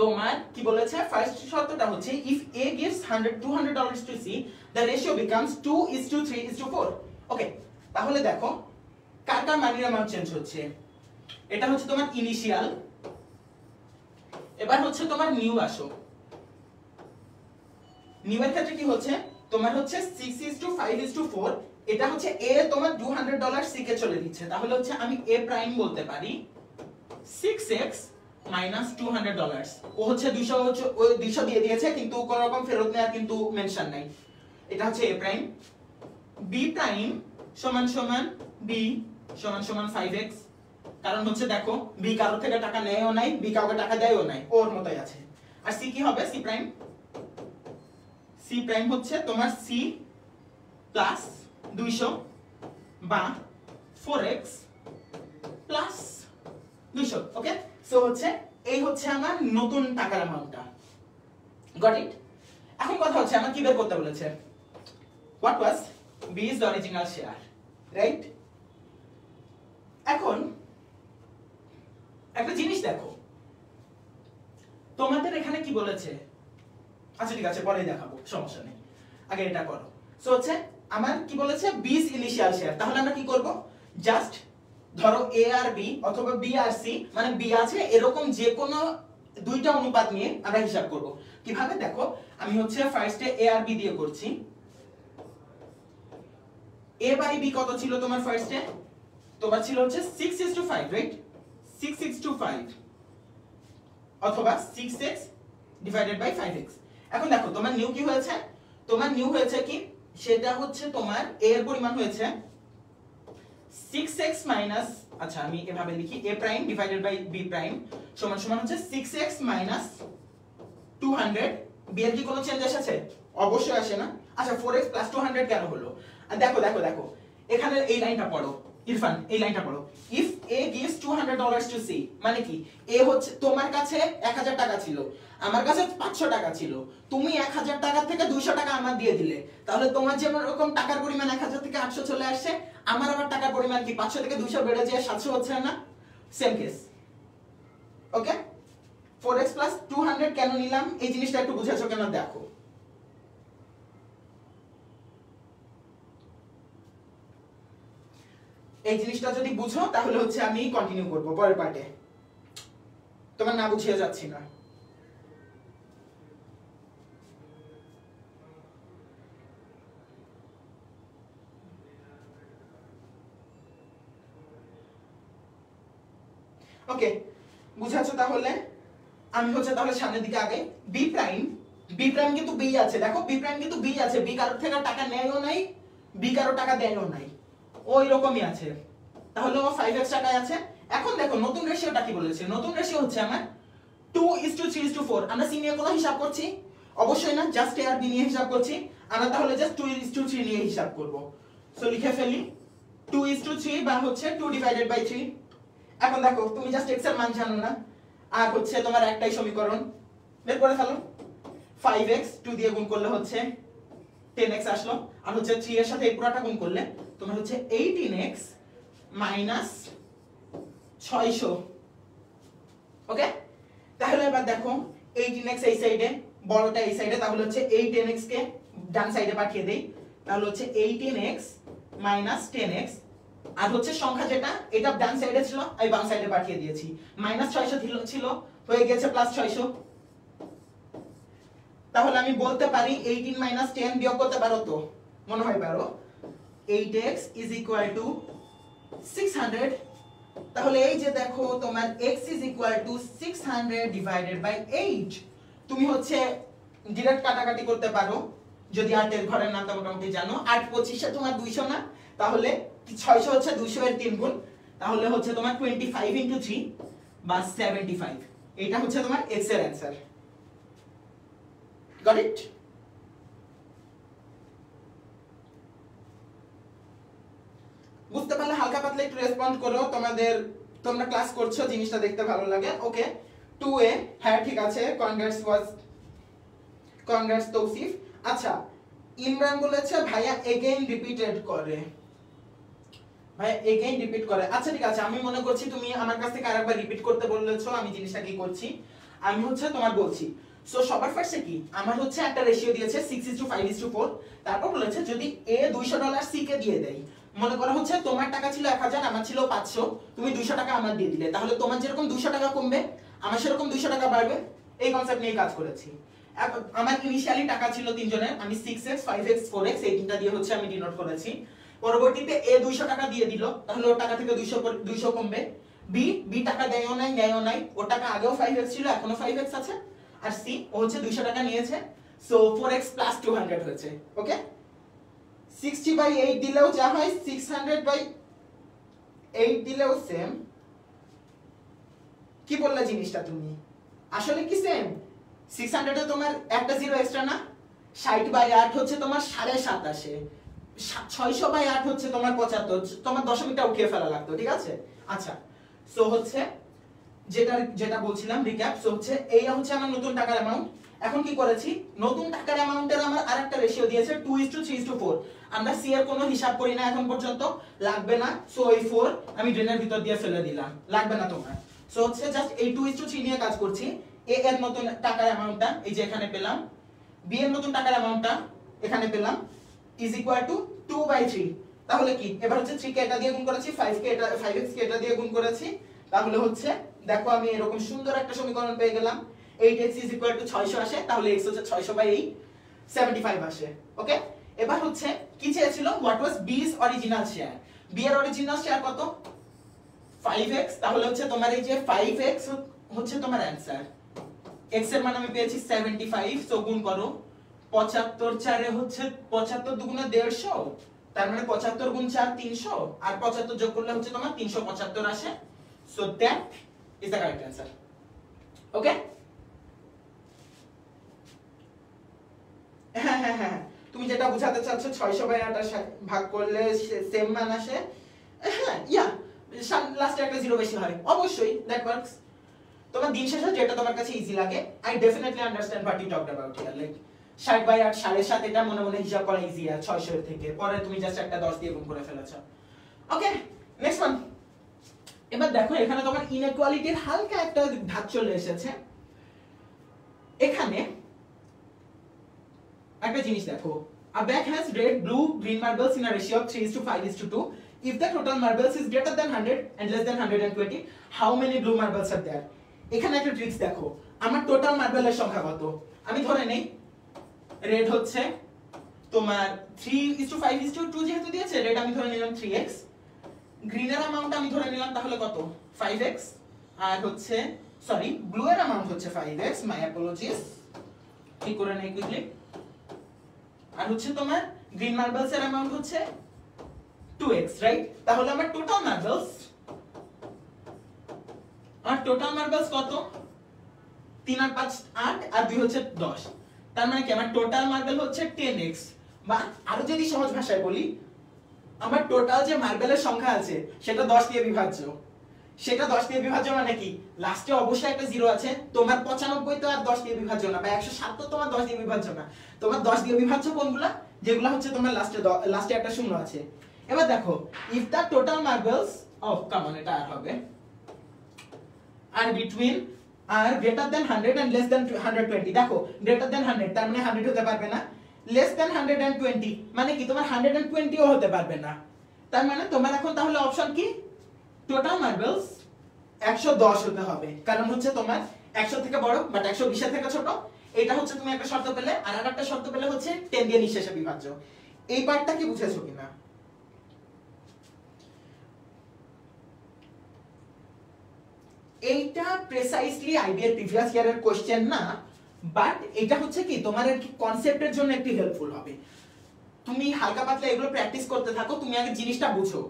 তোমার কি বলেছে, ফার্স্ট শর্তটা হচ্ছে if A gives $200 to C, the ratio becomes 2:3:4. ওকে, তাহলে দেখো কার কার মানির অ্যামাউন্ট চেঞ্জ হচ্ছে। এটা হচ্ছে তোমার ইনিশিয়াল, এবার হচ্ছে তোমার নিউ আসো। নিউ এর ক্ষেত্রে কি হচ্ছে, তোমার হচ্ছে 6:5:4, এটা হচ্ছে A তোমার $200 C কে চলে দিচ্ছে, তাহলে হচ্ছে আমি A প্রাইম বলতে পারি 6x minus $200। ও হচ্ছে 200 দিয়ে দিয়েছে, কিন্তু কোন রকম ফেরত নেওয়ার কিন্তু মেনশন নাই। এটা হচ্ছে A প্রাইম। B প্রাইম সমান সমান B সমান সমান 5x, কারণ হচ্ছে দেখো B কারো থেকে টাকা নেয়ও নাই, B কাউকে টাকা দেয়ও নাই, ওর মতই আছে। আর C কি হবে, C প্রাইম। C প্রাইম হচ্ছে তোমার C প্লাস 200 বা 4x প্লাস 200। ওকে, সো হচ্ছে এই হচ্ছে আমার নতুন টাকার অ্যামাউন্টটা। Got it? এখন কথা হচ্ছে আমার কি বের করতে বলেছে, what was B's original share, right? এখন একটা জিনিস দেখো, তোমাদের এখানে কি বলেছে, আচ্ছা ঠিক আছে পরে দেখাবো, সমস্যা নেই, আগে এটা করো। সো হচ্ছে আমার কি বলেছে, B's ইনিশিয়াল শেয়ার। তাহলে আমরা কি করব, জাস্ট ধরো A আর B অথবা B আর C, মানে B আছে এরকম যে কোনো দুইটা অনুপাত নিয়ে আমরা হিসাব করব। কিভাবে দেখো, আমি হচ্ছে ফার্স্টে A আর B দিয়ে করছি। A বাই B কত ছিল তোমার ফার্স্টে, তোমার ছিল হচ্ছে 6:5, রাইট? 6:5 অথবা 6x ডিভাইডেড বাই 5x। এখন দেখো তোমার নিউ কি হয়েছে, তোমার নিউ হয়েছে কি সেটা হচ্ছে তোমার a এর পরিমাণ হয়েছে 6x মাইনাস, আচ্ছা আমি এভাবে লিখি a prime divided by b prime সমান সমান হচ্ছে 6x মাইনাস 200। b এর কি কোনো চেঞ্জ এসেছে? অবশ্যই আসে না। আচ্ছা 4x প্লাস 200 কেন হলো? আর দেখো দেখো দেখো এখানে এই লাইনটা পড়ো ইরফান, এই লাইনটা পড়ো। If a gives $200 to c, মানে কি a হচ্ছে তোমার কাছে 1000 টাকা ছিল, আমার কাছে 500 টাকা ছিল, তুমি 1000 টাকা থেকে 200 টাকা আমার দিয়ে দিলে, তাহলে তোমার যেমন এরকম টাকার পরিমাণ 1000 থেকে 800 চলে আসছে, আমার আবার টাকার পরিমাণ কি 500 থেকে 200 বেড়ে যায় 700 হচ্ছে না? Same case. ওকে, 4x প্লাস 200 কেন নিলাম এই জিনিসটা একটু বুঝেছো কেন দেখো। এই জিনিসটা যদি বুঝো তাহলে হচ্ছে আমি কন্টিনিউ করব পরের পার্টে, তোমার না বুঝিয়ে যাচ্ছি না। ওকে বুঝাচ্ছ তাহলে, আমি হচ্ছে তাহলে সামনের দিকে আগে। বি প্রাইম কিন্তু বি আছে, দেখো বি প্রাইম কিন্তু বি আছে, বি কারোর থেকে টাকা নেয়ও নাই, বি কারোর টাকা দেয়ও নাই, ওই রকমই আছে, তাহলে ও 5x টাকায় আছে। এখন দেখো নতুন রেশিওটা কি বলেছে, নতুন রেশিও হচ্ছে আমার 2:3:4। আমরা সি নিয়ে কোনো হিসাব করছি? অবশ্যই না, জাস্ট এ আর বি নিয়ে হিসাব করছি আমরা, তাহলে জাস্ট 2:3 নিয়ে হিসাব করব। সো লিখে ফেলি 2:3 বা হচ্ছে 2/3। এখন দেখো তুমি জাস্ট x এর মান জানো না, আর হচ্ছে তোমার একটাই সমীকরণ, বের করে ফেলো। 5x 2 দিয়ে গুণ করলে হচ্ছে 10x আসলো, আর হচ্ছে 3 এর সাথে এই পুরোটা গুণ করলে তোমার হচ্ছে 18x মাইনাস 600। ওকে, তাহলে এবার দেখো 18x এই সাইডে, বড়টা এই সাইডে, তাহলে হচ্ছে এই 10x কে ডান সাইডে পাঠিয়ে দেই, তাহলে হচ্ছে 18x মাইনাস 10x, আর হচ্ছে সংখ্যা যেটা এটা ডান সাইডে ছিল আমি বাম সাইডে পাঠিয়ে দিয়েছি, মাইনাস 600 ছিল হয়ে গেছে প্লাস 600। তাহলে আমি বলতে পারি 18 মাইনাস 10 বিয়োগ করতে পারো তো? মনে হয় পারো। 8x is equal to 600। তাহলে এই যে দেখো তোমার x is equal to 600 divided by 8। তুমি হচ্ছে ডাইরেক্ট কাটাকাটি করতে পারো যদি 8 এর ঘরের নামটা মোটামুটি জানো। 8 25 এ তোমার 200 না, তাহলে 600 হচ্ছে 200 এর 3 গুণ, তাহলে হচ্ছে তোমার 25 into 3 বা 75। এটা হচ্ছে তোমার x এর অ্যানসার। Got it? বুঝতে পারলে হালকা পাতলা একটু রেসপন্ড করো, তোমরা ক্লাস করছো জিনিসটা দেখতে ভালো লাগে। ওকে 2a, হ্যাঁ ঠিক আছে, কনগ্রেটস তৌসিফ। আচ্ছা ইমরান বলেছে ভাইয়া এগেইন রিপিটেড করে, ভাইয়া এগেইন রিপিট করে। আচ্ছা ঠিক আছে, আমি মনে করছি তুমি আমার কাছ থেকে আরেকবার রিপিট করতে বলেছো, আমি জিনিসটা কি করছি আমি হচ্ছে তোমার বলছি। সো সবার ফার্স্টে কি আমার হচ্ছে একটা রেশিও দিয়েছে 6:5:4, তারপর বলেছে যদি a $200 c কে দিয়ে দেয়, মনে করো হচ্ছে তোমার টাকা ছিল 1000 আমার ছিল 500, তুমি 200 টাকা আমার দিয়ে দিলে, তাহলে তোমার যেরকম 200 টাকা কমবে আমার সেরকম 200 টাকা বাড়বে। এই কনসেপ্ট নিয়ে কাজ করেছি। আমার ইনিশিয়ালি টাকা ছিল তিনজনের, আমি 6x 5x 4x এই তিনটা দিয়ে হচ্ছে আমি ডিনোট করেছি। পরবর্তীতে a 200 টাকা দিয়ে দিল, তাহলে ওর টাকা থেকে 200 কমবে। b টাকা দেয়ও নাই নেয়ও নাই, ওর টাকা আগেও 5x ছিল এখনো 5x আছে, আর c ও হচ্ছে 200 টাকা নিয়েছে, সো 4x প্লাস 200 হয়েছে। ওকে 60/8 দিলেও যা হয় 600/8 দিলেও সেম। কি বললা জিনিসটা তুমি? আসলে কি সেম? 600 এ তোমার একটা জিরো এক্সট্রা না, 60/8 হচ্ছে তোমার 7.5 আসে, 600/8 হচ্ছে তোমার 75, তোমার দশমিকটা উঠিয়ে ফেলা লাগতো, ঠিক আছে? আচ্ছা সো হচ্ছে যেটা বলছিলাম রিক্যাপ, সো হচ্ছে এই হচ্ছে আমার নতুন টাকার অ্যামাউন্ট। এখন কি করেছি, নতুন টাকার অ্যামাউন্টের আমার আরেকটা রেশিও দিয়েছে 2:3:4। আমরা সি এর কোনো হিসাব করি না এখন পর্যন্ত, লাগবে না, সো এই 4 আমি ড্রেনের ভিতর দিয়ে ফেলে দিলাম, লাগবে না তোমার। সো হচ্ছে জাস্ট এই 2:3 নিয়ে কাজ করছি। এ এর নতুন টাকার অ্যামাউন্টটা এই যে এখানে পেলাম, বি এর নতুন টাকার অ্যামাউন্টটা এখানে পেলাম, ইজ ইকুয়াল টু 2/3। তাহলে কি এবার হচ্ছে 3 কে এটা দিয়ে গুণ করেছি, 5x কে এটা দিয়ে গুণ করেছি, তাহলে হচ্ছে দেখো আমি এরকম সুন্দর একটা সমীকরণ পেয়ে গেলাম। 8x is equal to 600 আসে, তাহলে x হচ্ছে 600/8 75 আসে। ওকে এবার হচ্ছে কি চেয়েছিল, what was b's original share? b এর অরিজিনাল শেয়ার কত? 5x, তাহলে হচ্ছে তোমার এই যে 5x হচ্ছে তোমার অ্যানসার। x এর মান আমি পেয়েছি 75, সো গুণ করো 75 4 হচ্ছে 75 দুগুণে 150, তার মানে 75 গুণ 4 300, আর 75 যোগ করলে হচ্ছে তোমার 375 আসে। So that is the correct answer. Okay, হ্যাঁ হ্যাঁ হ্যাঁ, তুমি যেটা বোঝাতে চাচ্ছ 600/8 ভাগ করলে সেম মান আসে, হ্যাঁ ইয়া লাস্টে একটা জিরো বেশি হয়, অবশ্যই দ্যাট ওয়ার্কস। তোমার দিন শেষে যেটা তোমার কাছে ইজি লাগে, I definitely understand what you talked about here, like 60/8 7.5 এটা মনে মনে হিসাব করা ইজি আর 600 এর থেকে পরে তুমি জাস্ট একটা 10 দিয়ে গুণ করে ফেলেছো। ওকে, নেক্সট ওয়ান। এবার দেখো এখানে তোমার ইনইকুয়ালিটির হালকা একটা ধাপ চলে এসেছে। এখানে একটা জিনিস দেখো, a bag has red, blue, green marbles in a ratio of 3:5:2. If the total marbles is greater than 100 and less than 120, how many blue marbles are there? এখানে একটা ট্রিক্স দেখো, আমার টোটাল মার্বেলের সংখ্যা কত, আমি ধরে নেই রেড হচ্ছে তোমার 3:5:2 যেহেতু দিয়েছে, রেড আমি ধরে নিলাম 3x, গ্রিনের অ্যামাউন্ট আমি ধরে নিলাম তাহলে কত 5x, আর হচ্ছে সরি ব্লু এর অ্যামাউন্ট হচ্ছে 5x, মাই অ্যাপোলজিস, ঠিক করে নেই কুইকলি, আর হচ্ছে তোমার গ্রিন মার্বেলস এর অ্যামাউন্ট হচ্ছে 2x, রাইট? তাহলে আমার টোটাল মার্বেলস কত, 3 আর 5 8 আর 2 হচ্ছে 10, তার মানে কি আমার টোটাল মার্বেল হচ্ছে 10x, বা আরো যদি সহজ ভাষায় বলি, আমার টোটাল যে মার্বেলের সংখ্যা আছে সেটা 10 দিয়ে বিভাজ্য, সেটা 10 দিয়ে বিভাজ্য মানে কি লাস্টে অবশ্যই একটা জিরো আছে, তোমার 95 তো আর 10 দিয়ে বিভাজ্য না, বা 107 তো তোমার 10 দিয়ে বিভাজ্য না, তোমার 10 দিয়ে বিভাজ্য কোনগুলা, যেগুলা হচ্ছে তোমার লাস্টে একটা শূন্য আছে। এবার দেখো if the total marbles of come on, এটা আর হবে, আর বিটুইন আর greater than 100 and less than 120, দেখো গ্রেটার দ্যান 100 তার মানে 100 হতে পারবে না, লেস দ্যান 120 মানে কি তোমার 120 ও হতে পারবে না, তার মানে তোমার এখন তাহলে অপশন কি, টোটাল মার্বেলস 110 হতে হবে, কারণ হচ্ছে তোমার 100 থেকে বড় বাট 120 এর থেকে ছোট, এটা হচ্ছে তুমি একটা শর্ত পেলে, আর আরেকটা শর্ত পেলে হচ্ছে 10 দিয়ে নিঃশেষে বিভাজ্য। এই পার্টটা কি বুঝেছো কিনা? এইটা প্রিসাইসলি আইবিএর প্রিভিয়াস ইয়ারের কোশ্চেন না, বাট এটা হচ্ছে কি তোমার আর কি কনসেপ্টের জন্য একটু হেল্পফুল হবে। তুমি হালকা পাতলা এগুলো প্র্যাকটিস করতে থাকো, তুমি আগে জিনিসটা বুঝো।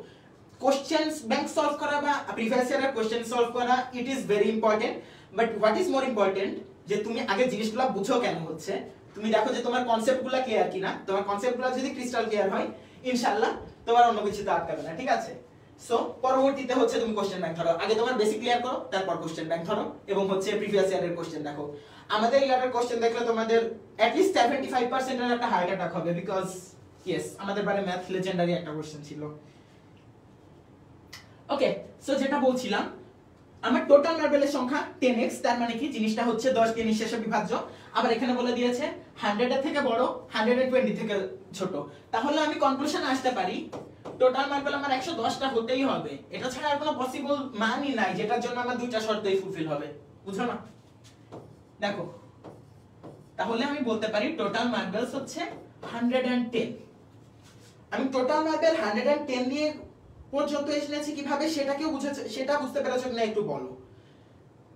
কোশ্চেনস ব্যাংক সলভ করা বা প্রিভিয়াস ইয়ারের কোশ্চেন সলভ করা it is very important, but what is more important যে তুমি আগে জিনিসগুলো বুঝো কেন হচ্ছে, তুমি দেখো যে তোমার কনসেপ্টগুলো ক্লিয়ার কিনা, তোমার কনসেপ্টগুলো যদি ক্রিস্টাল ক্লিয়ার হয় ইনশাআল্লাহ তোমার অন্য কিছুতে আটকাবে না, ঠিক আছে? সো পরবর্তীতে হচ্ছে তুমি কোশ্চেন ব্যাংক ধরো, আগে তোমার বেসিক ক্লিয়ার করো, তারপর কোশ্চেন ব্যাংক ধরো, এবং হচ্ছে প্রিভিয়াস ইয়ারের কোশ্চেন দেখো। আমাদের ইয়ারের কোশ্চেন দেখলে তোমাদের at least 75% এর একটা হার্ট অ্যাটাক হবে, বিকজ ইয়েস আমাদের বারে ম্যাথ লেজেন্ডারি একটা কোশ্চেন ছিল। ওকে, সো যেটা বলছিলাম, আমার টোটাল মার্বেলের সংখ্যা 10x, তার মানে কি জিনিসটা হচ্ছে 10 দিয়ে নিঃশেষে বিভাজ্য, আবার এখানে বলে দিয়েছে 100 এর থেকে বড় 120 থেকে ছোট, তাহলে আমি কনক্লুশনে আসতে পারি টোটাল মার্বেল আমার 110টা হতেই হবে, এটা ছাড়া আর কোনো পসিবল মানই নাই যেটার জন্য আমার দুইটা শর্তই ফুলফিল হবে, বুঝছো না? দেখো তাহলে আমি বলতে পারি টোটাল মার্বেলস হচ্ছে 110। আমি টোটাল মার্বেল 110 দিয়ে পর্যন্ত এসেছি কিভাবে সেটাকেও বুঝেছে, সেটা বুঝতে পেরেছো কিনা একটু বলো।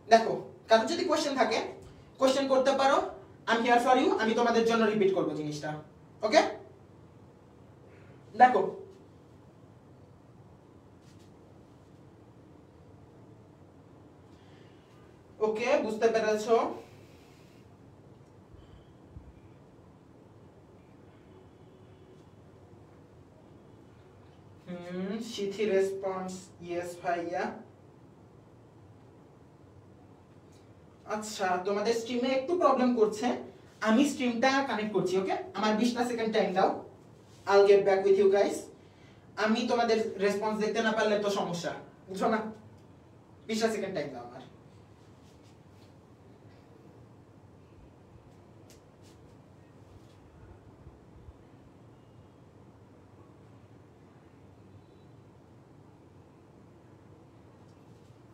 দেখো কারণ যদি কোশ্চেন থাকে কোশ্চেন করতে পারো, I am here for you, আমি তোমাদের জন্য রিপিট করব জিনিসটা। ওকে, দেখো ওকে বুঝতে পেরেছো? শিথি রেসপন্স ইয়েস ভাইয়া। আচ্ছা তোমাদের স্ট্রিমে একটু প্রবলেম করছে, আমি স্ট্রিমটা কানেক্ট করছি। ওকে, আমার 20টা সেকেন্ড টাইম দাও, I'll get back with you guys। আমি তোমাদের রেসপন্স দেখতে না পারলে তো সমস্যা, বুঝছো না? 20টা সেকেন্ড টাইম দাও আমার।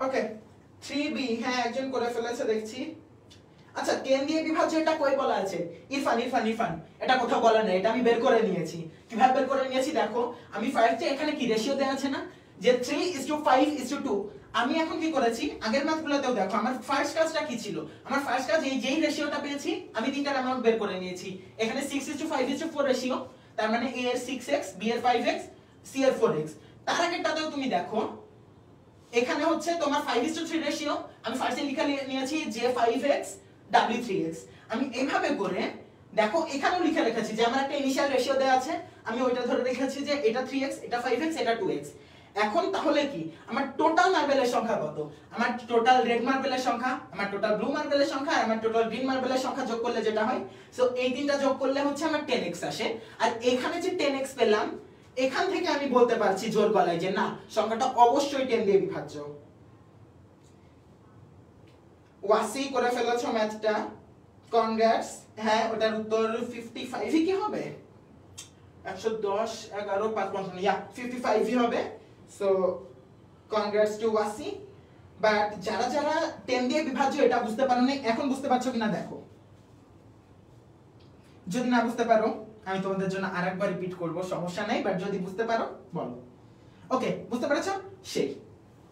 ওকে 3b, হ্যাঁ একজন করে ফেলেছে দেখছি। আচ্ছা 10 দিয়ে বিভাজ্য এটা কই বলা আছে? ইরফান এটা কোথাও বলা নেই, এটা আমি বের করে নিয়েছি। কিভাবে বের করে নিয়েছি দেখো, আমি 5 তে এখানে কি রেশিও দেয়া আছে না, যে 3:5:2। আমি এখন কি করেছি আগের ম্যাথগুলোতেও দেখো আমার ফার্স্ট কাজটা কি ছিল, আমার ফার্স্ট কাজ যেই রেশিওটা পেয়েছি আমি তিনটার অ্যামাউন্ট বের করে নিয়েছি। এখানে 6:5:4 রেশিও, তার মানে a এর 6x, b এর 5x, c এর 4x। তার আগেরটাতেও তুমি দেখো এখানে হচ্ছে তোমার 5:3 রেশিও, আমি ফার্স্টে লিখে নিয়েছি যে 5x w 3x। আমি এইভাবে করে দেখো এখানেও লিখে রেখেছি যে আমার একটা ইনিশিয়াল রেশিও দেওয়া আছে, আমি ওইটা ধরে রেখেছি যে এটা 3x, এটা 5x, এটা 2x। এখন তাহলে কি আমার টোটাল মার্বেলের সংখ্যা কত, আমার টোটাল রেড মার্বেলের সংখ্যা, আমার টোটাল ব্লু মার্বেলের সংখ্যা আর আমার টোটাল গ্রিন মার্বেলের সংখ্যা যোগ করলে যেটা হয়, সো এই তিনটা যোগ করলে হচ্ছে আমার 10x আসে। আর এখানে যে 10x পেলাম এখান থেকে আমি বলতে পারছি জোর গলায় যে না সংখ্যাটা অবশ্যই 10 দিয়ে বিভাজ্য। ওয়াসি করে ফেলেছো ম্যাথটা, কনগ্রাটস। হ্যাঁ ওটার উত্তর 55 কি হবে, 110 11 5 55 ইয়া 55 ই হবে। So congrats to Wasi. But যারা যারা 10 দিয়ে বিভাজ্য এটা বুঝতে পারো না, এখন বুঝতে পারছো কিনা দেখো। যদি না বুঝতে পারো আমি তোমাদের জন্য আরেকবার রিপিট করব, সমস্যা নাই, বাট যদি বুঝতে পারো বলো। ওকে বুঝতে পেরেছো সেই।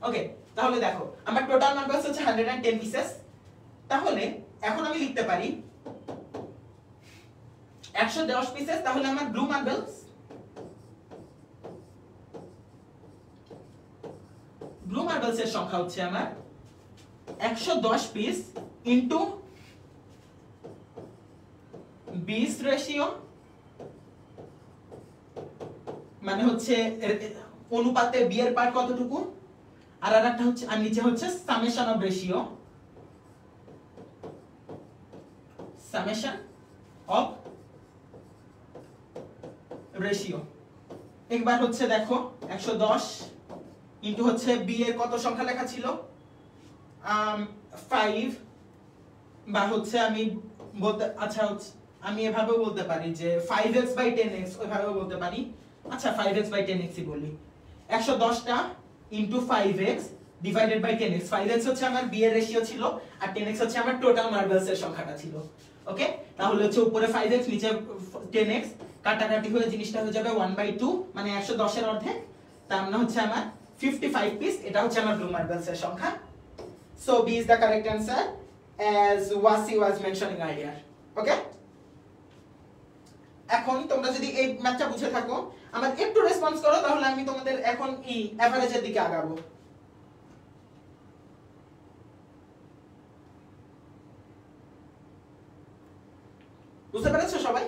ওকে তাহলে দেখো আমার টোটাল মার্বেলস হচ্ছে 110 পিসেস। তাহলে এখন আমি লিখতে পারি 110 পিসেস। তাহলে আমার ব্লু মার্বেলস, ব্লু মার্বেলস এর সংখ্যা হচ্ছে আমার 110 পিস ইনটু 20 রেশিও, মানে হচ্ছে অনুপাতে বি এর পার্ট কতটুকু, আর আরেকটা হচ্ছে আর নিচে হচ্ছে summation of ratio, summation of ratio. একবার হচ্ছে দেখো 110 ইনটু হচ্ছে বি এর কত সংখ্যা লেখা ছিল 5, বা হচ্ছে আমি বলতে আচ্ছা আমি এভাবেও বলতে পারি যে 5x বাই 10x, ওইভাবেও বলতে পারি। আচ্ছা 5x বাই 10x ই বলি। 110টা into 5x divided by 10x। 5x হচ্ছে আমার বি এর রেশিও ছিল আর 10x হচ্ছে আমার টোটাল মার্বেলস এর সংখ্যাটা ছিল। ওকে তাহলে হচ্ছে উপরে 5x নিচে 10x, কাটাকাটি হয়ে জিনিসটা হয়ে যাবে 1/2, মানে 110 এর অর্ধেক, তার মানে হচ্ছে আমার 55 পিস। এটা হচ্ছে আমার ব্লু মার্বেলস এর সংখ্যা। So B is the correct answer as Wasi was mentioning earlier. Okay? এখন তোমরা যদি এই ম্যাথটা বুঝে থাকো আমার একটু রেসপন্স করো, তাহলে আমি তোমাদের এখন এভারেজের দিকে আগাবো। বুঝতে পেরেছো সবাই?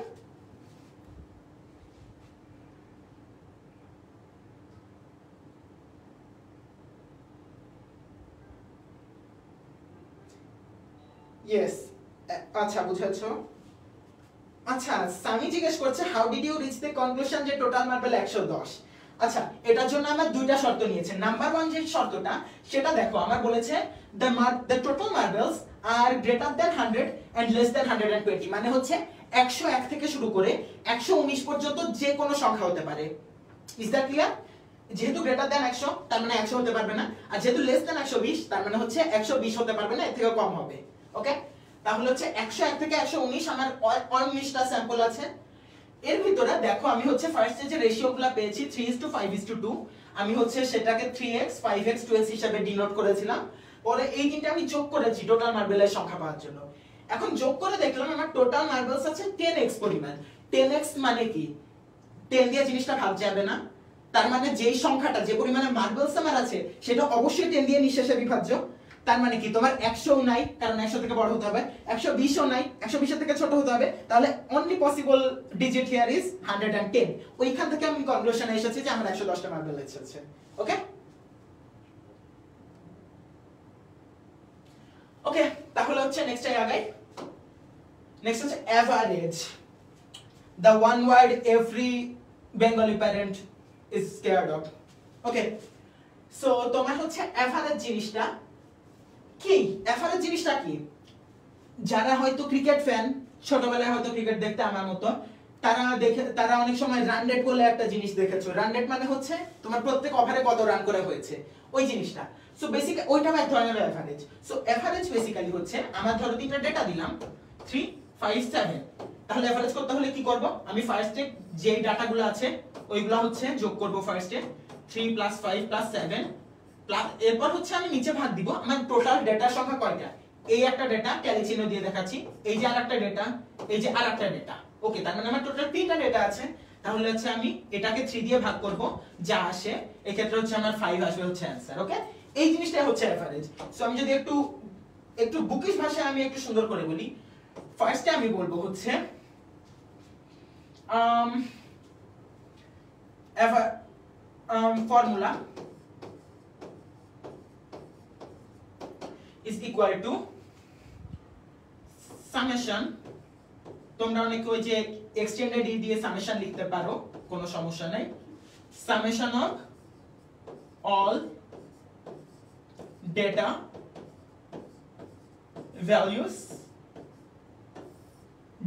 ইয়েস আচ্ছা বুঝেছো। আচ্ছা সামি জিজ্ঞেস করছে how did you reach the conclusion যে টোটাল মার্বেল 110। আচ্ছা এটার জন্য আমরা দুইটা শর্ত নিয়েছি। নাম্বার 1 যে শর্তটা সেটা দেখো আমার বলেছে the total marbles are greater than 100 and less than 120, মানে হচ্ছে 101 থেকে শুরু করে 119 পর্যন্ত যে কোনো সংখ্যা হতে পারে। Is that clear? যেহেতু গ্রেটার দ্যান 100 তার মানে 100 হতে পারবে না, আর যেহেতু লেস দ্যান 120 তার মানে হচ্ছে 120 হতে পারবে না, এর থেকে কম হবে। ওকে তাহলে হচ্ছে 101 থেকে 119 আমার 19টা স্যাম্পল আছে। এর ভিতরে দেখো আমি হচ্ছে ফার্স্টে যে রেশিওগুলো পেয়েছি 3:5:2, আমি হচ্ছে সেটাকে 3x 5x 2x হিসেবে ডিনোট করেছিলাম। পরে এই তিনটা আমি যোগ করেছি টোটাল মার্বেলের সংখ্যা পাওয়ার জন্য। এখন যোগ করে দেখলাম আমার টোটাল মার্বেলস আছে 10x পরিমাণ। 10x মানে কি 10 দিয়ে জিনিসটা ভাগ যাবে না, তার মানে যেই সংখ্যাটা যে পরিমাণে মার্বেলস আমার আছে সেটা অবশ্যই 10 দিয়ে নিঃশেষে বিভাজ্য। তার মানে কি তোমার 100 নাই, কারণ 100 থেকে বড় হতে হবে, 120 নাই, 120 এর থেকে ছোট হতে হবে, তাহলে only possible digit here is 110। ওইখান থেকে আমি কনক্লুশনে এসেছি যে আমার 110টা মার্বেল এসেছে। ওকে ওকে তাহলে হচ্ছে নেক্সট আগাই। নেক্সট হচ্ছে average, the one word every Bengali parent is scared of. Okay so তোমার হচ্ছে এভারেজ জিনিসটা কি? এভারেজ জিনিসটা কি? যারা হয়তো ক্রিকেট ফ্যান, ছোটবেলায় হয়তো ক্রিকেট দেখতে আমার মতো, তারা অনেক সময় রান রেট বলে একটা জিনিস দেখেছো। রান রেট মানে হচ্ছে তোমার প্রত্যেক ওভারে কত রান করে হয়েছে ওই জিনিসটা। সো বেসিক্যালি ওইটাও এক ধরনের এভারেজ। সো এভারেজ বেসিক্যালি হচ্ছে আমার ধরো তিনটা ডেটা দিলাম 3 5 7, তাহলে এভারেজ করতে হলে কি করব? আমি ফার্স্টে যে ডাটাগুলো আছে ওইগুলো হচ্ছে যোগ করব ফার্স্টে 3 + 5 + 7 প্লাস এরপর হচ্ছে আমি নিচে ভাগ দিব আমার টোটাল ডেটার সংখ্যা কয়টা এই একটা ডেটা ট্যালি চিহ্ন দিয়ে দেখাচ্ছি এই যে আরেকটা ডেটা এই যে আরেকটা ডেটা ওকে তার মানে আমার টোটাল 3টা ডেটা আছে তাহলে হচ্ছে আমি এটাকে 3 দিয়ে ভাগ করব যা আসে এই ক্ষেত্রে হচ্ছে আমার 5 আসবে হচ্ছে आंसर ওকে এই জিনিসটাই হচ্ছে এভারেজ সো আমি যদি একটু বুকিশ ভাষায় আমি একটু সুন্দর করে বলি ফার্স্টে আমি বলবো হচ্ছে formula is equal to summation তোমরা অনেকে ওই যে এক্সটেন্ডেড ই দিয়ে সামেশন লিখতে পারো কোনো সমস্যা নাই summation of all data values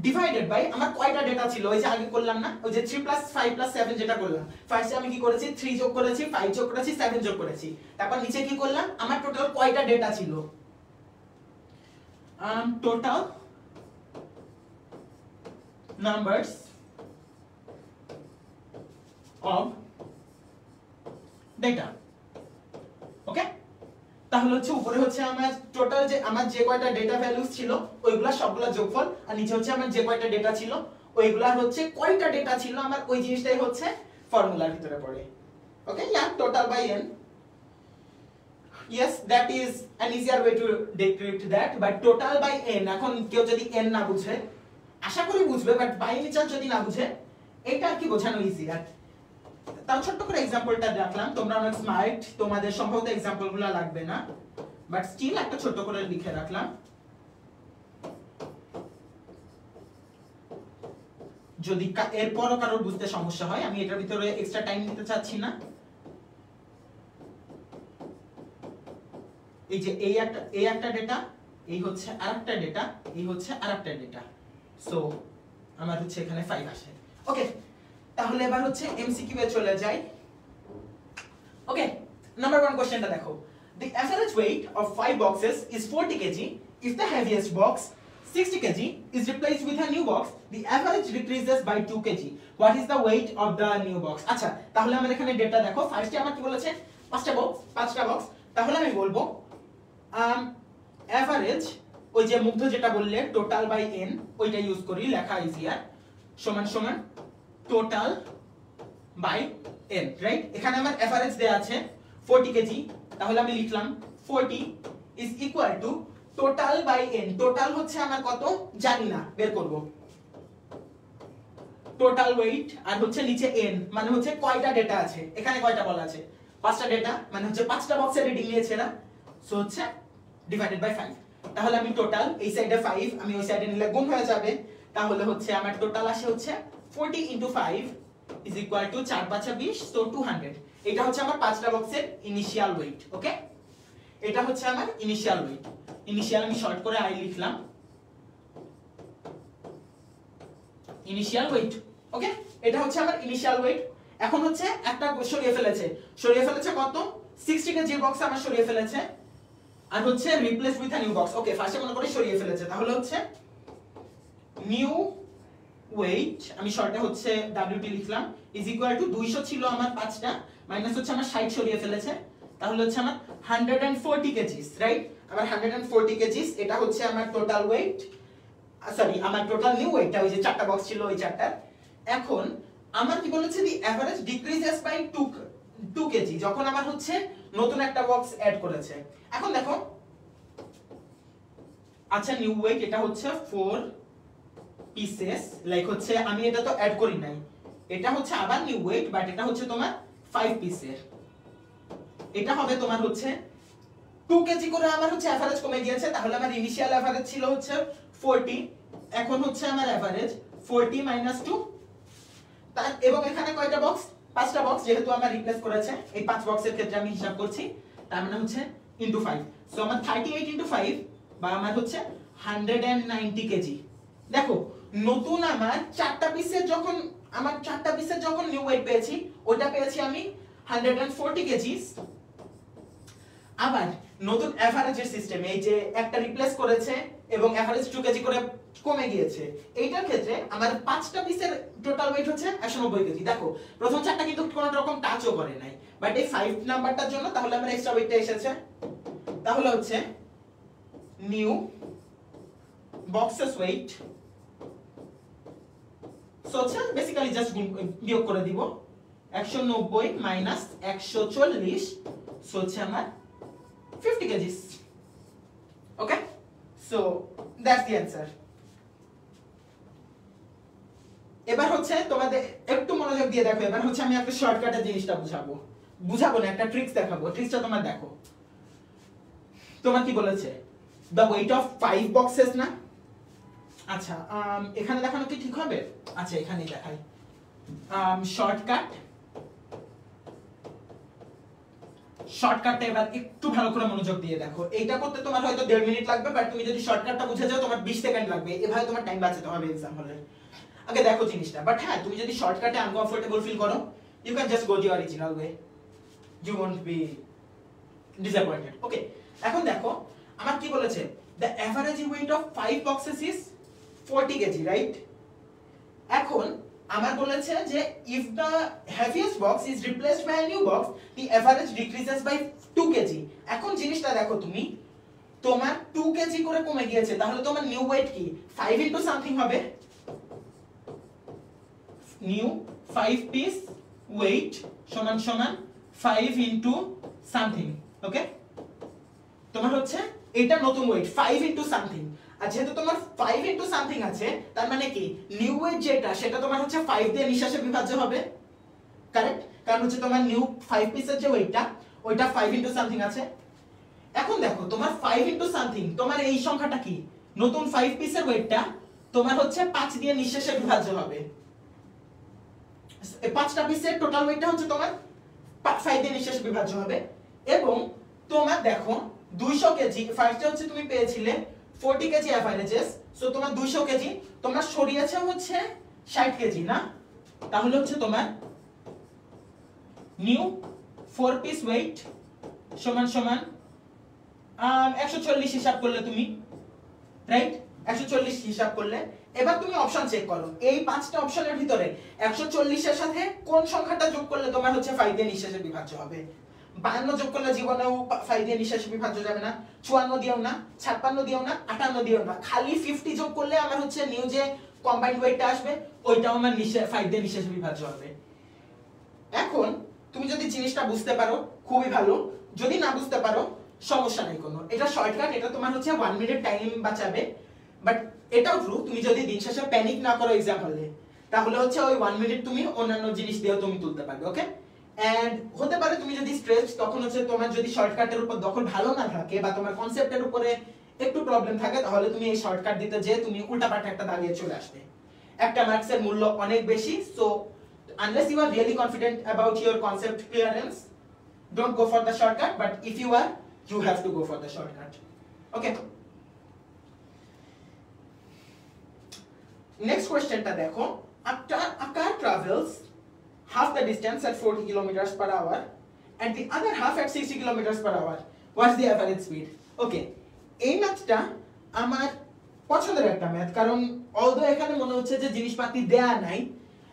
divided by আমার কয়টা ডেটা ছিল ওই যে আগে করলাম না ওই যে 3 + 5 + 7 যেটা করলাম ফার্স্টে আমি কি করেছি 3 যোগ করেছি 5 যোগ করেছি 7 যোগ করেছি তারপর নিচে কি করলাম আমার টোটাল কয়টা ডেটা ছিল total numbers of data okay তাহলে হচ্ছে উপরে হচ্ছে আমার টোটাল যে আমার যে কয়টা ডেটা ভ্যালুস ছিল ওইগুলা সবগুলা যোগফল আর নিচে হচ্ছে আমার যে কয়টা ডেটা ছিল ওইগুলার হচ্ছে কয়টা ডেটা ছিল আমার ওই জিনিসটাই হচ্ছে ফর্মুলার ভিতরে পড়ে okay ya total by n yes that is an easier way to decrypt that but total by n এখন কেউ যদি n না বুঝে আশা করি বুঝবে বাট বাই নেচার যদি না বুঝে এটা কি বোঝানো ইজিয়ার তাও ছোট্ট করে एग्जांपलটা রাখলাম তোমরা অনেক স্মার্ট তোমাদের সম্ভবত एग्जांपलগুলো লাগবে না বাট স্টিল একটা ছোট্ট করে লিখে রাখলাম যদি এরপরও কারোর বুঝতে সমস্যা হয় আমি এটার ভিতরে এক্সট্রা টাইম দিতে চাচ্ছি না এই যে এই একটা ডেটা এই হচ্ছে আরেকটা ডেটা এই হচ্ছে আরেকটা ডেটা সো আমার হচ্ছে এখানে 5 আসে ওকে তাহলে এবার হচ্ছে এমসিকিউ এ চলে যাই ওকে নাম্বার 1 কোশ্চেনটা দেখো the average weight of 5 boxes is 40 kg if the heaviest box 60 kg is replaced with a new box the average decreases by 2 kg what is the weight of the new box আচ্ছা তাহলে আমরা এখানে data দেখো ফার্স্টে আমার কি বলেছে পাঁচটা বক্স তাহলে আমি বলবো এভারেজ ওই যে মুগ্ধ যেটা বললে টোটাল বাই n ওইটা ইউজ করি লেখা ইজিয়ার সমান সমান টোটাল বাই n রাইট এখানে আমার এভারেজ দেয়া আছে 40 কেজি তাহলে আমি লিখলাম 40 is equal to total by n total হচ্ছে আমার কত জানি না বের করব টোটাল ওয়েট আর হচ্ছে নিচে n মানে হচ্ছে কয়টা ডেটা আছে এখানে কয়টা বলা আছে 5টা ডেটা মানে হচ্ছে 5টা বক্সের রিডিং নিয়েছে না সো হচ্ছে ডিভাইডেড বাই 5 তাহলে আমি টোটাল এই সাইডে 5 আমি ওই সাইডে নিলে গুণ হয়ে যাবে তাহলে হচ্ছে আমার টোটাল আসে হচ্ছে 40 * 5 is equal to 4 5 20 so 200 এটা হচ্ছে আমার 5টা বক্সের ইনিশিয়াল ওয়েট ওকে এটা হচ্ছে আমার ইনিশিয়াল ওয়েট ইনিশিয়াল আমি শর্ট করে আই লিখলাম ইনিশিয়াল ওয়েট ওকে এটা হচ্ছে আমার ইনিশিয়াল ওয়েট এখন হচ্ছে একটা সরিয়ে ফেলেছে কত 60 কেজি বক্স আমার সরিয়ে ফেলেছে আর হচ্ছে replace with a new box okay ফার্স্টে মনে করে সরিয়ে ফেলেছে তাহলে হচ্ছে নিউ ওয়েট আমি শর্টে হচ্ছে ডব্লিউটি লিখলাম ইজ ইকুয়াল টু 200 ছিল আমার 5টা মাইনাস হচ্ছে আমার 60 সরিয়ে ফেলেছে তাহলে হচ্ছে আমার 140 কেজিস রাইট আমার 140 কেজিস এটা হচ্ছে আমার টোটাল ওয়েট সরি আমার টোটাল নিউ ওয়েটটা ওই যে 4টা বক্স ছিল ওই 4টা এখন আমার কি বলেছে দি এভারেজ ডিক্রিজেস বাই 2 কেজি যখন আমার হচ্ছে নতুন একটা বক্স অ্যাড করেছে এখন দেখো আচ্ছা নিউ ওয়েট এটা হচ্ছে 4 পিসেস লাইক হচ্ছে আমি এটা তো অ্যাড করি নাই এটা হচ্ছে আবার নিউ ওয়েট বাট এটা হচ্ছে তোমার 5 পিসের এটা হবে তোমার হচ্ছে 2 কেজি করে আমার হচ্ছে এভারেজ কমে গিয়েছে তাহলে আমার ইনিশিয়াল এভারেজ ছিল হচ্ছে 40 এখন হচ্ছে আমার এভারেজ 40 - 2 তার এবং এখানে কয়টা বক্স 5টা বক্স যেহেতু আমরা রিপ্লেস করেছে এই 5 বক্সের ক্ষেত্রে আমি হিসাব করছি তার মানে হচ্ছে ইনটু 5 সো আমার 38 * 5 বা আমার হচ্ছে 190 কেজি দেখো নতুন আমার 4টা পিসের যখন নিউ ওয়েট পেয়েছি ওটা পেয়েছি আমি 140 কেজিস আবার নতুন এভারেজের সিস্টেমে এই যে একটা রিপ্লেস করেছে এবং এভারেজ 2 কেজি করে কমে গিয়েছে। এইটার ক্ষেত্রে আমার 5টা পিসের টোটাল ওয়েট হচ্ছে 190 কেজি। দেখো প্রথম চারটা কিন্তু কোনো রকম টাচও করে নাই, বাট এই 5 নাম্বারটার জন্য তাহলে আমার এক্সট্রা ওয়েটটা এসেছে। তাহলে হচ্ছে নিউ বক্সেস ওয়েট, সো হচ্ছে বেসিক্যালি জাস্ট বিয়োগ করে দিব 190 মাইনাস 140, সো হচ্ছে আমার 50 KGs. Okay, so that's the answer. এবার হচ্ছে তোমাদের একটু মনোযোগ দিয়ে দেখো, এবার হচ্ছে আমি একটা শর্টকাটের জিনিসটা বুঝাবো না, একটা ট্রিক্স দেখাবো। ট্রিক্সটা তোমার দেখো, তোমার কি বলেছে দ্য ওয়েট অফ 5 বক্সেস না? আচ্ছা এখানে দেখানো কি ঠিক হবে? আচ্ছা এখানেই দেখাই। শর্টকাটটা এবার একটু ভালো করে মনোযোগ দিয়ে দেখো। এইটা করতে তোমার হয়তো 1.5 মিনিট লাগবে, বাট তুমি যদি শর্টকাটটা বুঝে যাও তোমার 20 সেকেন্ড লাগবে। এভাবে তোমার টাইম বাঁচাতে হবে এক্সাম হলে। আগে দেখো জিনিসটা, বাট হ্যাঁ তুমি যদি শর্টকাটে আনকমফোর্টেবল ফিল করো, you can just go the original way, you won't be disappointed. Okay, এখন দেখো আমার কি বলেছে, the average weight of 5 boxes is 40 KG, right? এখন আমার বলেছে যে if the heaviest box is replaced by a new box the average decreases by 2 KG. এখন জিনিসটা দেখো, তুমি তোমার 2 কেজি করে কমে গিয়েছে, তাহলে তোমার নিউ ওয়েট কি 5 ইনটু সামথিং হবে। নিউ 5 পিস ওয়েট সমান সমান 5 ইনটু সামথিং। ওকে, তোমার হচ্ছে এটা নতুন ওয়েট 5 ইনটু সামথিং। আর যেহেতু তোমার 5 ইনটু সামথিং আছে, তার মানে কি নিউ ওয়েট যেটা সেটা তোমার হচ্ছে 5 দিয়ে নিঃশ্বাসে বিভাজ্য হবে, কারেক্ট? কারণ হচ্ছে তোমার নিউ 5 পিসের যে ওয়েটটা ওইটা 5 ইনটু সামথিং আছে। এখন দেখো তোমার 5 ইনটু সামথিং, তোমার এই সংখ্যাটা কি নতুন 5 পিসের ওয়েটটা তোমার হচ্ছে 5 দিয়ে নিঃশ্বাসে বিভাজ্য হবে। এই 5টা পিসের টোটাল ওয়েটটা হচ্ছে তোমার 5 দিয়ে নিঃশ্বাসে বিভাজ্য হবে। এবং তোমার দেখো 200 কেজি ফার্স্টে হচ্ছে তুমি পেয়েছিলে 40 কেজি অ্যাভারেজেস, সো তোমার 200 কেজি তোমার সরিয়েছে হচ্ছে 60 কেজি না? তাহলে হচ্ছে তোমার নিউ 4 পিস ওয়েট সমান সমান 140 হিসাব করলে তুমি, রাইট? 140 হিসাব করলে এবার তুমি অপশন চেক করো, এই 5টা অপশনের ভিতরে 140 এর সাথে কোন সংখ্যাটা যোগ করলে তোমার হচ্ছে 5 দিয়ে নিঃশ্বাসে বিভাজ্য হবে। 52 যোগ করলে জীবনেও 5 দিয়ে নিঃশ্বাসে বিভাজ্য যাবে না, 54 দিও না, 56 দিও না, 58 দিও না, খালি 50 যোগ করলে আমার হচ্ছে নিউ যে কম্বাইন্ড ওয়েটটা আসবে ওইটাও আমার 5 দিয়ে নিঃশ্বাসে বিভাজ্য হবে। এখন তুমি যদি জিনিসটা বুঝতে পারো খুবই ভালো, যদি না বুঝতে পারো সমস্যা নাই কোনো। এটা শর্টকাট, এটা তোমার হচ্ছে 1 মিনিট টাইম বাঁচাবে। বাট এটাও ট্রু, তুমি যদি দিন শেষে প্যানিক না করো এক্সাম হলে, তাহলে হচ্ছে ওই 1 মিনিট তুমি অন্যান্য জিনিস দিয়েও তুমি তুলতে পারবে। ওকে, এন্ড হতে পারে তুমি যদি স্ট্রেস, তখন হচ্ছে তোমার যদি শর্টকাটের উপর দখল ভালো না থাকে বা তোমার কনসেপ্টের উপরে একটু প্রবলেম থাকে, তাহলে তুমি এই শর্টকাট দিতে যে তুমি উল্টাপাল্টা একটা দাঁড়িয়ে চলে আসবে। একটা মার্কসের মূল্য অনেক বেশি, so unless you are really confident about your concept clearance, don't go for the shortcut, but if you are, you have to go for the shortcut. Okay, next question ta dekho, a car travels half the distance at 40 kilometers per hour and the other half at 60 kilometers per hour. What's the average speed? Okay, এই ম্যাথটা আমার পছন্দের একটা math, কারণ although এখানে মনে হচ্ছে যে জিনিসপাতি দেয়া নাই,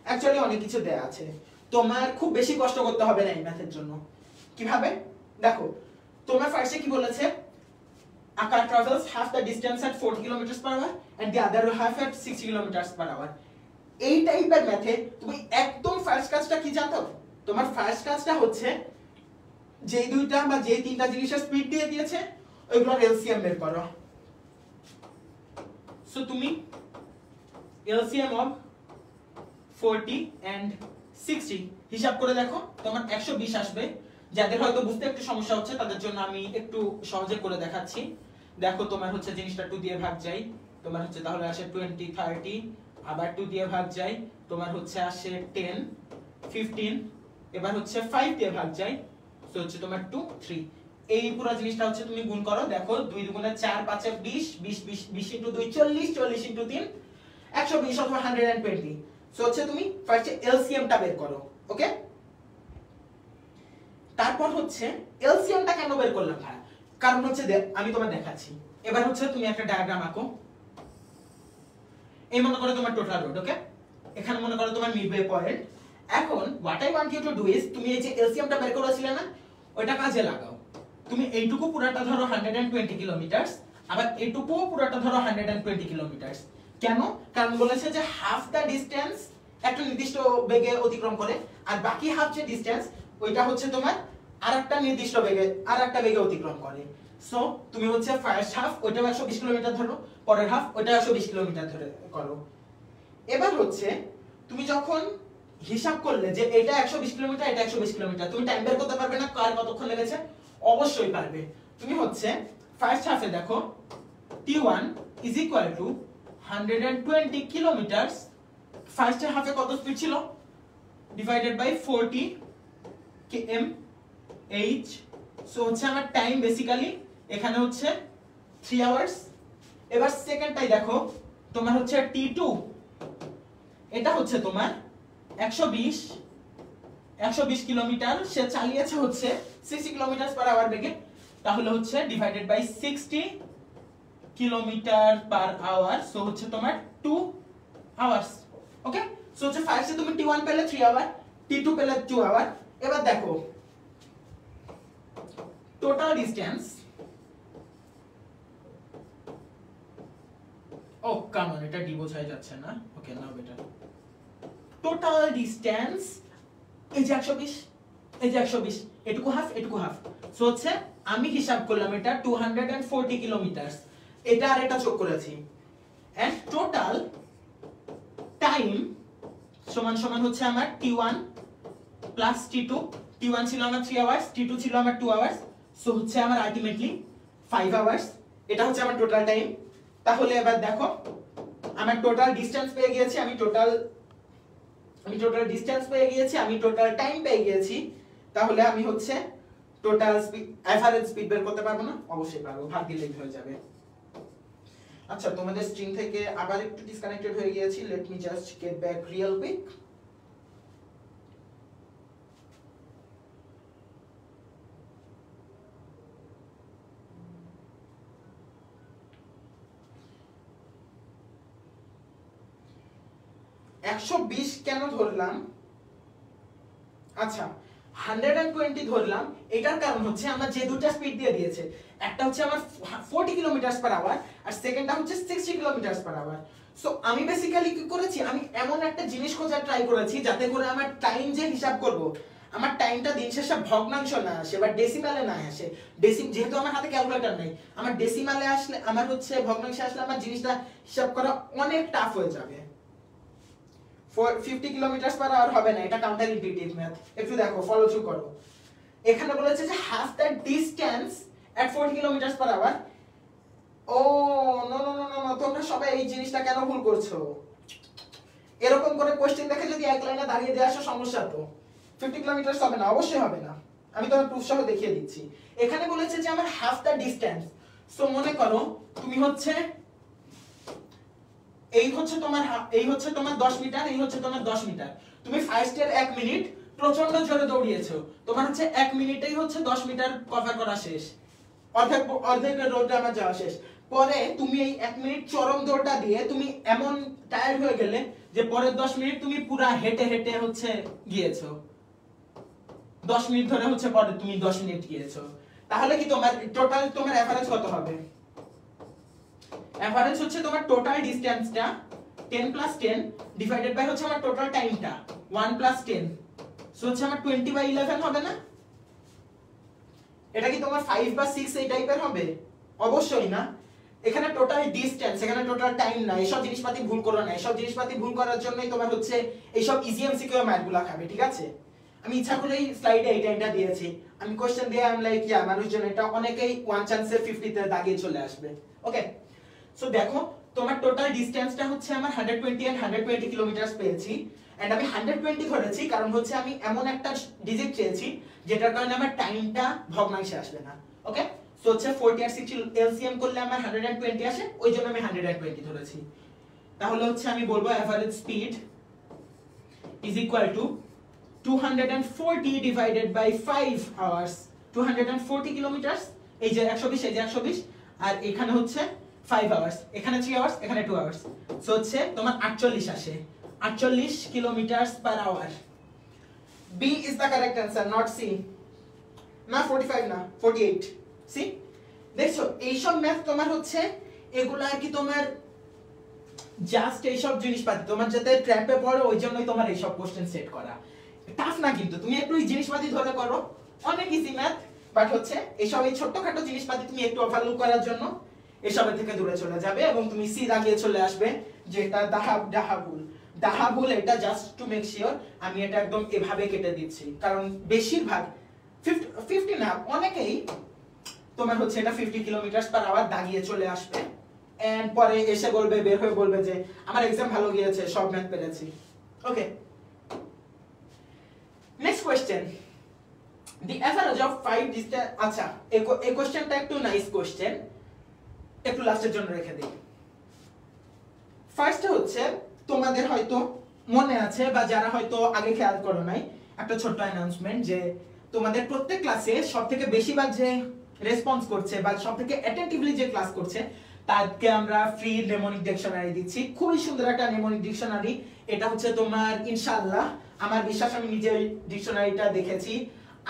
অ্যাকচুয়ালি অনেক কিছু দেয়া আছে। তোমার খুব বেশি কষ্ট করতে হবে না এই ম্যাথের জন্য। কিভাবে দেখো, তোমার ফার্স্টে কি বলেছে, a car travels half the distance at 40 kilometers per hour and the other half at 60 kilometers per hour. এই টাইপের ম্যাথে তুমি একদম ফার্স্ট কাজটা কি জানো? তোমার ফার্স্ট কাজটা হচ্ছে যেই দুইটা বা যেই তিনটা জিনিসের স্পিড দিয়ে দিয়েছে ওইগুলোর এলসিএম বের করো। সো তুমি এলসিএম অফ 40 and 60 হিসাব করে দেখো, তোমার 120 আসবে। যাদের হয়তো বুঝতে একটু সমস্যা হচ্ছে তাদের জন্য আমি একটু সহজে করে দেখাচ্ছি। দেখো তোমার হচ্ছে জিনিসটা 2 দিয়ে ভাগ যায়, তোমার হচ্ছে তাহলে আসে 20 30, আবার 2 দিয়ে ভাগ যায়, তোমার হচ্ছে আসে 10 15, এবার হচ্ছে 5 দিয়ে ভাগ যায়, সো হচ্ছে তোমার 2 3। এই পুরো জিনিসটা হচ্ছে তুমি গুণ করো, দেখো 2 দুগুণে 4 5 এ 20 20 20 ইনটু 2 40 40 ইনটু 3 120 অথবা 120। সো হচ্ছে তুমি ফার্স্টে এলসিএমটা বের করো। ওকে, তারপর হচ্ছে এলসিএমটা কেন বের করলাম ভাই? কারণ হচ্ছে আমি তোমার দেখাচ্ছি। এবার হচ্ছে তুমি একটা ডায়াগ্রাম আঁকো। এই মনে করো তোমার টোটাল রোড, ওকে? এখানে মনে করো তোমার মিডওয়ে পয়েন্ট। এখন what I want you to do is, তুমি এই যে এলসিএমটা বের করেছিলে না, ওইটা কাজে লাগাও। তুমি এইটুকু পুরাটা ধরো 120 কিলোমিটার, আবার এইটুকু পুরাটা ধরো 120 কিলোমিটার। কেন? কারণ বলেছে যে হাফ দ্য ডিসটেন্স একটা নির্দিষ্ট বেগে অতিক্রম করে, আর বাকি হাফ যে ডিসটেন্স ওইটা হচ্ছে তোমার আরেকটা নির্দিষ্ট বেগে আরেকটা বেগে অতিক্রম করে। সো তুমি হচ্ছে ফার্স্ট হাফ ওইটা 120 কিলোমিটার ধরো, পরের হাফ ওইটা 120 কিলোমিটার ধরে করো। এবার হচ্ছে তুমি যখন হিসাব করলে যে এটা 120 কিলোমিটার, এটা 120 কিলোমিটার, তুমি টাইম বের করতে পারবে না কার কতক্ষণ লেগেছে? অবশ্যই পারবে। তুমি হচ্ছে ফার্স্ট হাফে দেখো t1 is equal to 120 kilometre. First হাফে কত স্পিড ছিল? Divided by 40 km/h। সো হচ্ছে আমার টাইম বেসিক্যালি এখানে হচ্ছে 3 আওয়ার্স। এবার সেকেন্ডটাই দেখো, তোমার হচ্ছে t2, এটা হচ্ছে তোমার 120 কিলোমিটার, সে চালিয়েছে হচ্ছে 60 কিলোমিটার পার আওয়ার বেগে, তাহলে হচ্ছে divided by 60 kilometre per hour, so হচ্ছে তোমার 2 আওয়ার্স। ওকে, সো হচ্ছে ফার্স্টে তুমি t1 পেলে 3 আওয়ার, t2 পেলে 2 আওয়ার। এবার দেখো total distance, oh come on, এটা ডি বোঝাই যাচ্ছে না। Okay, now better. Total distance এই যে 120, এই যে 120, এটুকু হাফ, এটুকু হাফ। সো হচ্ছে আমি হিসাব করলাম এটা 240 কিলোমিটার, এটা আর এটা যোগ করেছি। এন্ড টোটাল টাইম সমান সমান হচ্ছে আমার t1 প্লাস t2। t1 ছিল আমার 3 আওয়ার্স, t2 ছিল আমার 2 আওয়ার্স, সো হচ্ছে আমার আলটিমেটলি 5 আওয়ার্স। এটা হচ্ছে আমার টোটাল টাইম। তাহলে এবার দেখো আমার টোটাল ডিসটেন্স পেয়ে গিয়েছি, আমি টোটাল ডিসটেন্স পেয়ে গিয়েছি, আমি টোটাল টাইম পেয়ে গিয়েছি। তাহলে আমি হচ্ছে টোটাল স্পিড, এভারেজ স্পিড বের করতে পারবো না? অবশ্যই পারবো, ভাগ দিলেই হয়ে যাবে। আচ্ছা, তোমাদের স্ট্রিং থেকে আবার একটু ডিসকানেক্টেড হয়ে গিয়েছি, late me just get back real quick. একশো 120 কেন ধরলাম? আচ্ছা, 120 ধরলাম, এটার কারণ হচ্ছে আমার যে দুটো স্পিড দিয়ে দিয়েছে, একটা হচ্ছে আমার 40 কিলোমিটার পার আওয়ার, আর সেকেন্ডটা হচ্ছে 60 কিলোমিটার পার আওয়ার। সো আমি বেসিক্যালি কি করেছি, আমি এমন একটা জিনিস খোঁজার ট্রাই করেছি যাতে করে আমার টাইম যে হিসাব করব, আমার টাইমটা দিন শেষে ভগ্নাংশ না আসে বা ডেসিমালে না আসে। যেহেতু আমার হাতে ক্যালকুলেটর নেই, আমার ডেসিমালে আসলে, আমার হচ্ছে ভগ্নাংশে আসলে আমার জিনিসটা হিসাব করা অনেক টাফ হয়ে যাবে। 50 কিলোমিটার পার আওয়ার হবে না, এটা কাউন্টার ইনটিউটিভ ম্যাথ। একটু দেখো, ফলো থ্রু করো। এখানে বলেছে যে half the distance at 40 kilometre per hour. Oh no no no no, তোমরা সবাই এই জিনিসটা কেন ভুল করছো? এরকম করে কোশ্চেন দেখে যদি এক লাইনে দাঁড়িয়ে দিয়ে আসো, সমস্যা তো। 50 কিলোমিটার হবে না, অবশ্যই হবে না। আমি তোমার প্রুফ সহ দেখিয়ে দিচ্ছি। এখানে বলেছে যে আমার হাফ দ্য ডিসটেন্স। সো মনে করো তুমি হচ্ছে এই হচ্ছে তোমার 10 মিটার, এই হচ্ছে তোমার 10 মিটার। তুমি ফার্স্টের 1 মিনিট প্রচন্ড জোরে দৌড়িয়েছো, তোমার হচ্ছে 1 মিনিটেই হচ্ছে 10 মিটার কভার করা শেষ, অর্ধেকের রোডটা আমার যাওয়া শেষ। পরে তুমি এই 1 মিনিট চরম দৌড়টা দিয়ে তুমি এমন টায়ার্ড হয়ে গেলে যে পরের 10 মিনিট তুমি পুরা হেঁটে হেঁটে হচ্ছে গিয়েছো, 10 মিনিট ধরে হচ্ছে পরে তুমি 10 মিনিট গিয়েছো। তাহলে কি তোমার টোটাল, তোমার এভারেজ কত হবে? এভারেজ হচ্ছে তোমার টোটাল ডিসটেন্সটা 10 প্লাস 10 ডিভাইডেড বাই হচ্ছে আমার টোটাল টাইমটা 1 প্লাস 10, সো হচ্ছে আমার 20/11 হবে না? এটা কি তোমার 5 বা 6 এই টাইপের হবে? অবশ্যই না। এখানে টোটাল ডিসটেন্স, এখানে টোটাল টাইম না। এইসব জিনিসপাতি ভুল করো না। এইসব জিনিসপাতি ভুল করার জন্যই তোমার হচ্ছে এইসব ইজি এমসিকিউ ম্যাথগুলো খাবে, ঠিক আছে? আমি ইচ্ছা করেই স্লাইডে এই টাইমটা দিয়েছি। আমি কোশ্চেন দিয়ে আই এম লাইক ইয়া, মানুষজন এটা অনেকেই 1 চান্সে 50 তে দাগিয়ে চলে আসবে। ওকে, সো দেখো তোমার টোটাল ডিসটেন্সটা হচ্ছে আমার 120 এন্ড 120 কিলোমিটার পেয়েছি। এন্ড আমি 120 ধরেছি কারণ হচ্ছে আমি এমন একটা ডিজিট চেয়েছি যেটার কারণে আমার টাইমটা ভগ্নাংশে আসবে না। ওকে, সো হচ্ছে 40 আর 60 এলসিএম করলে আমার 120 আসে, ওই জন্য আমি 120 ধরেছি। তাহলে হচ্ছে আমি বলবো average speed is equal to 240 divided by 5 hours. 240 kilometre, এই যে 120, এই যে 120, আর এখানে হচ্ছে 5 আওয়ার্স, এখানে 3 আওয়ার্স, এখানে 2 আওয়ার্স, সো হচ্ছে তোমার 48 আসে, 48 kilometres per hour. B is the correct answer, not C. না 45 না 48। সি দেখছো এইসব ম্যাথ তোমার হচ্ছে এগুলো আর কি তোমার জাস্ট এইসব জিনিসপাতি তোমার যাতে ট্র্যাপে পড়ো ওই জন্যই তোমার এইসব কোশ্চেন সেট করা। টাফ না কিন্তু, তুমি একটু এই জিনিসপাতি ধরে করো, অনেক ইজি ম্যাথ, বাট হচ্ছে এইসব এই ছোটখাটো জিনিসপাতি তুমি একটু ওভারলুক করার জন্য এসবের থেকে দূরে চলে যাবে এবং তুমি সি দাগিয়ে চলে আসবে যেটা দাহাবুল। এটা জাস্ট টু মেক শিওর আমি এটা একদম এভাবে কেটে দিচ্ছি, কারণ বেশিরভাগ 50 না অনেকেই তোমার হচ্ছে এটা 50 কিলোমিটার পার আওয়ার দাগিয়ে চলে আসবে এন্ড পরে এসে বলবে, বের হয়ে বলবে যে আমার এক্সাম ভালো গিয়েছে, সব ম্যাথ পেরেছি। Okay, next question, the average of 5 distance. আচ্ছা এই কোশ্চেনটা একটু নাইস কোশ্চেন, একটু লাস্টের জন্য রেখে দিই। ফার্স্টে হচ্ছে তোমাদের হয়তো মনে আছে বা যারা হয়তো আগে খেয়াল করো নাই, একটা ছোট্ট অ্যানাউন্সমেন্ট যে তোমাদের প্রত্যেক ক্লাসে সবথেকে বেশিবার যে রেসপন্স করছে বা সবথেকে অ্যাটেন্টিভলি যে ক্লাস করছে তাকে আমরা ফ্রি নেমোনিক ডিকশনারি দিচ্ছি। খুবই সুন্দর একটা নেমোনিক ডিকশনারি, এটা হচ্ছে তোমার ইনশাআল্লাহ আমার বিশ্বাস, আমি নিজে ওই ডিকশনারিটা দেখেছি,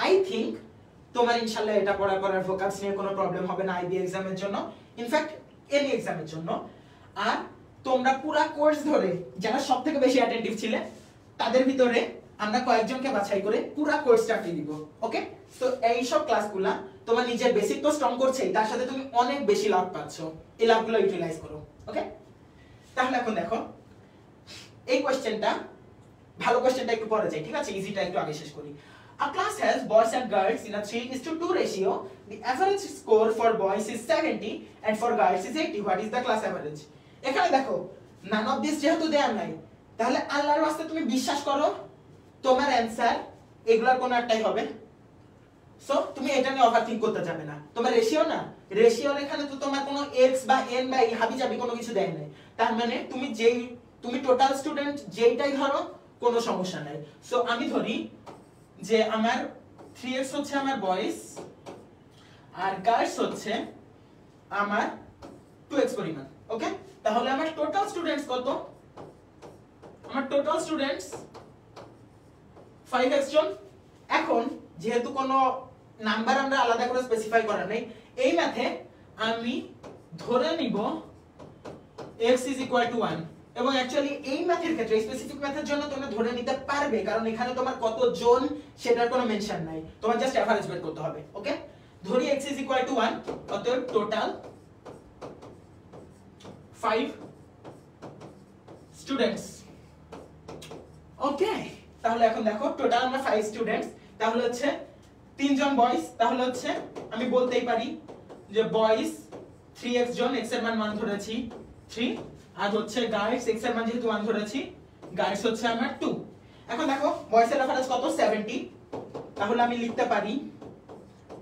আই থিংক তোমার ইনশাআল্লাহ এটা পড়ার পর ফোকাস নিয়ে কোনো প্রবলেম হবে না আইবি এক্সামের জন্য, ইনফ্যাক্ট এনি এক্সামের জন্য। আর তোমরা পুরো কোর্স ধরে যারা সবথেকে বেশি অ্যাটেন্টিভ ছিলে তাদের ভিতরে আমরা কয়েকজনকে বাছাই করে পুরো কোর্সটা ফ্রি দিব। ওকে, সো এই সব ক্লাসগুলা তোমার নিজের বেসিক তো স্ট্রং করছেই, তার সাথে তুমি অনেক বেশি লাভ পাচ্ছো, এই লাভগুলো ইউটিলাইজ করো। ওকে, তাহলে এখন দেখো এই কোশ্চেনটা, ভালো কোশ্চেনটা একটু পরে যাই, ঠিক আছে, ইজিটা একটু আগে শেষ করি। A class has boys and girls in a 3:2 ratio. The average score for boys is 70 and for girls is 80. What is the class average? এখানে দেখো none of this যেহেতু দেয়া নাই, তাহলে আল্লাহর ওয়াস্তে তুমি বিশ্বাস করো তোমার অ্যানসার এগুলার কোন একটাই হবে। সো তুমি এটা নিয়ে ওভারথিংক করতে যাবে না। তোমার রেশিও না, রেশিওর এখানে তো তোমার কোনো x বা n বা হাবিজাবি কোনো কিছু দেয় নাই, তার মানে তুমি টোটাল স্টুডেন্ট যেইটাই ধরো কোনো সমস্যা নাই। সো আমি ধরি যে আমার 3x হচ্ছে আমার বয়েজ আর গার্লস হচ্ছে আমার 2x পরিমাণ। ওকে, তাহলে আমার টোটাল স্টুডেন্টস কত? আমার টোটাল স্টুডেন্টস 5x জন। এখন যেহেতু কোনো নাম্বার আমরা আলাদা করে স্পেসিফাই করা নাই, এই ম্যাথে আমি ধরে নিব x is equal to 1, এবং অ্যাকচুয়ালি এই ম্যাথের ক্ষেত্রে স্পেসিফিক ম্যাথের জন্য তোমরা ধরে নিতে পারবে কারণ এখানে তোমার কত জন সেটার কোনো মেনশন নাই, তোমার জাস্ট এভারেজ বের করতে হবে। ওকে, ধরি x is equal to 1, অতএব টোটাল 5 স্টুডেন্টস। ওকে, তাহলে এখন দেখো টোটাল আমরা 5 স্টুডেন্টস, তাহলে হচ্ছে 3 জন বয়েজ, তাহলে হচ্ছে আমি বলতেই পারি যে বয়েজ 3x জন, x এর মান 1 ধরেছি 3, আর হচ্ছে গার্লস x এর মান যেহেতু 1 ধরেছি, গার্লস হচ্ছে আমার 2। এখন দেখো বয়েজ এর এভারেজ কত? 70, তাহলে আমি লিখতে পারি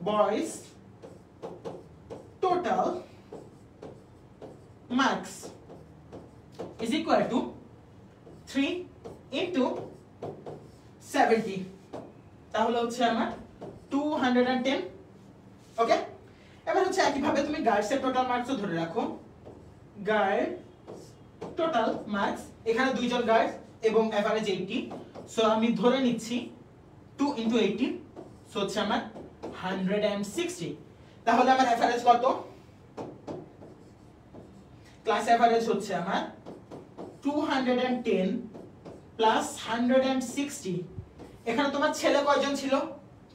boys total marks is equal to 3 into 70, তাহলে হচ্ছে আমার 210। ওকে, এবার হচ্ছে একইভাবে তুমি গার্লস এর টোটাল মার্কসও ধরে রাখো, গার্লস টোটাল মার্কস, এখানে 2 জন গার্লস এবং এভারেজ 80, সো আমি ধরে নিচ্ছি 2 into 80, সো হচ্ছে আমার 160। তাহলে আমার এভারেজ কত? ক্লাস এভারেজ হচ্ছে আমার 210 প্লাস 160। এখানে তোমার ছেলে কয়জন ছিল?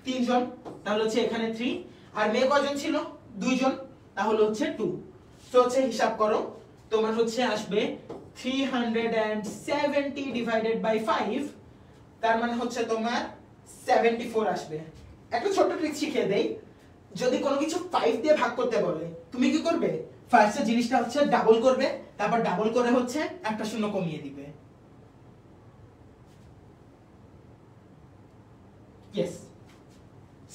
3 জন, তাহলে হচ্ছে এখানে 3, আর মেয়ে কয়জন ছিল? 2 জন, তাহলে হচ্ছে 2। সো হচ্ছে হিসাব করো, তোমার হচ্ছে আসবে 370 ডিভাইডেড বাই 5, তার মানে হচ্ছে তোমার 74 আসবে। একটা ছোট ট্রিক শিখিয়ে দেই, যদি কোনো কিছু 5 দিয়ে ভাগ করতে বলে তুমি কি করবে? ফার্স্টে জিনিসটা হচ্ছে ডাবল করবে, তারপর ডাবল করে হচ্ছে একটা শূন্য কমিয়ে দিবে। ইয়েস,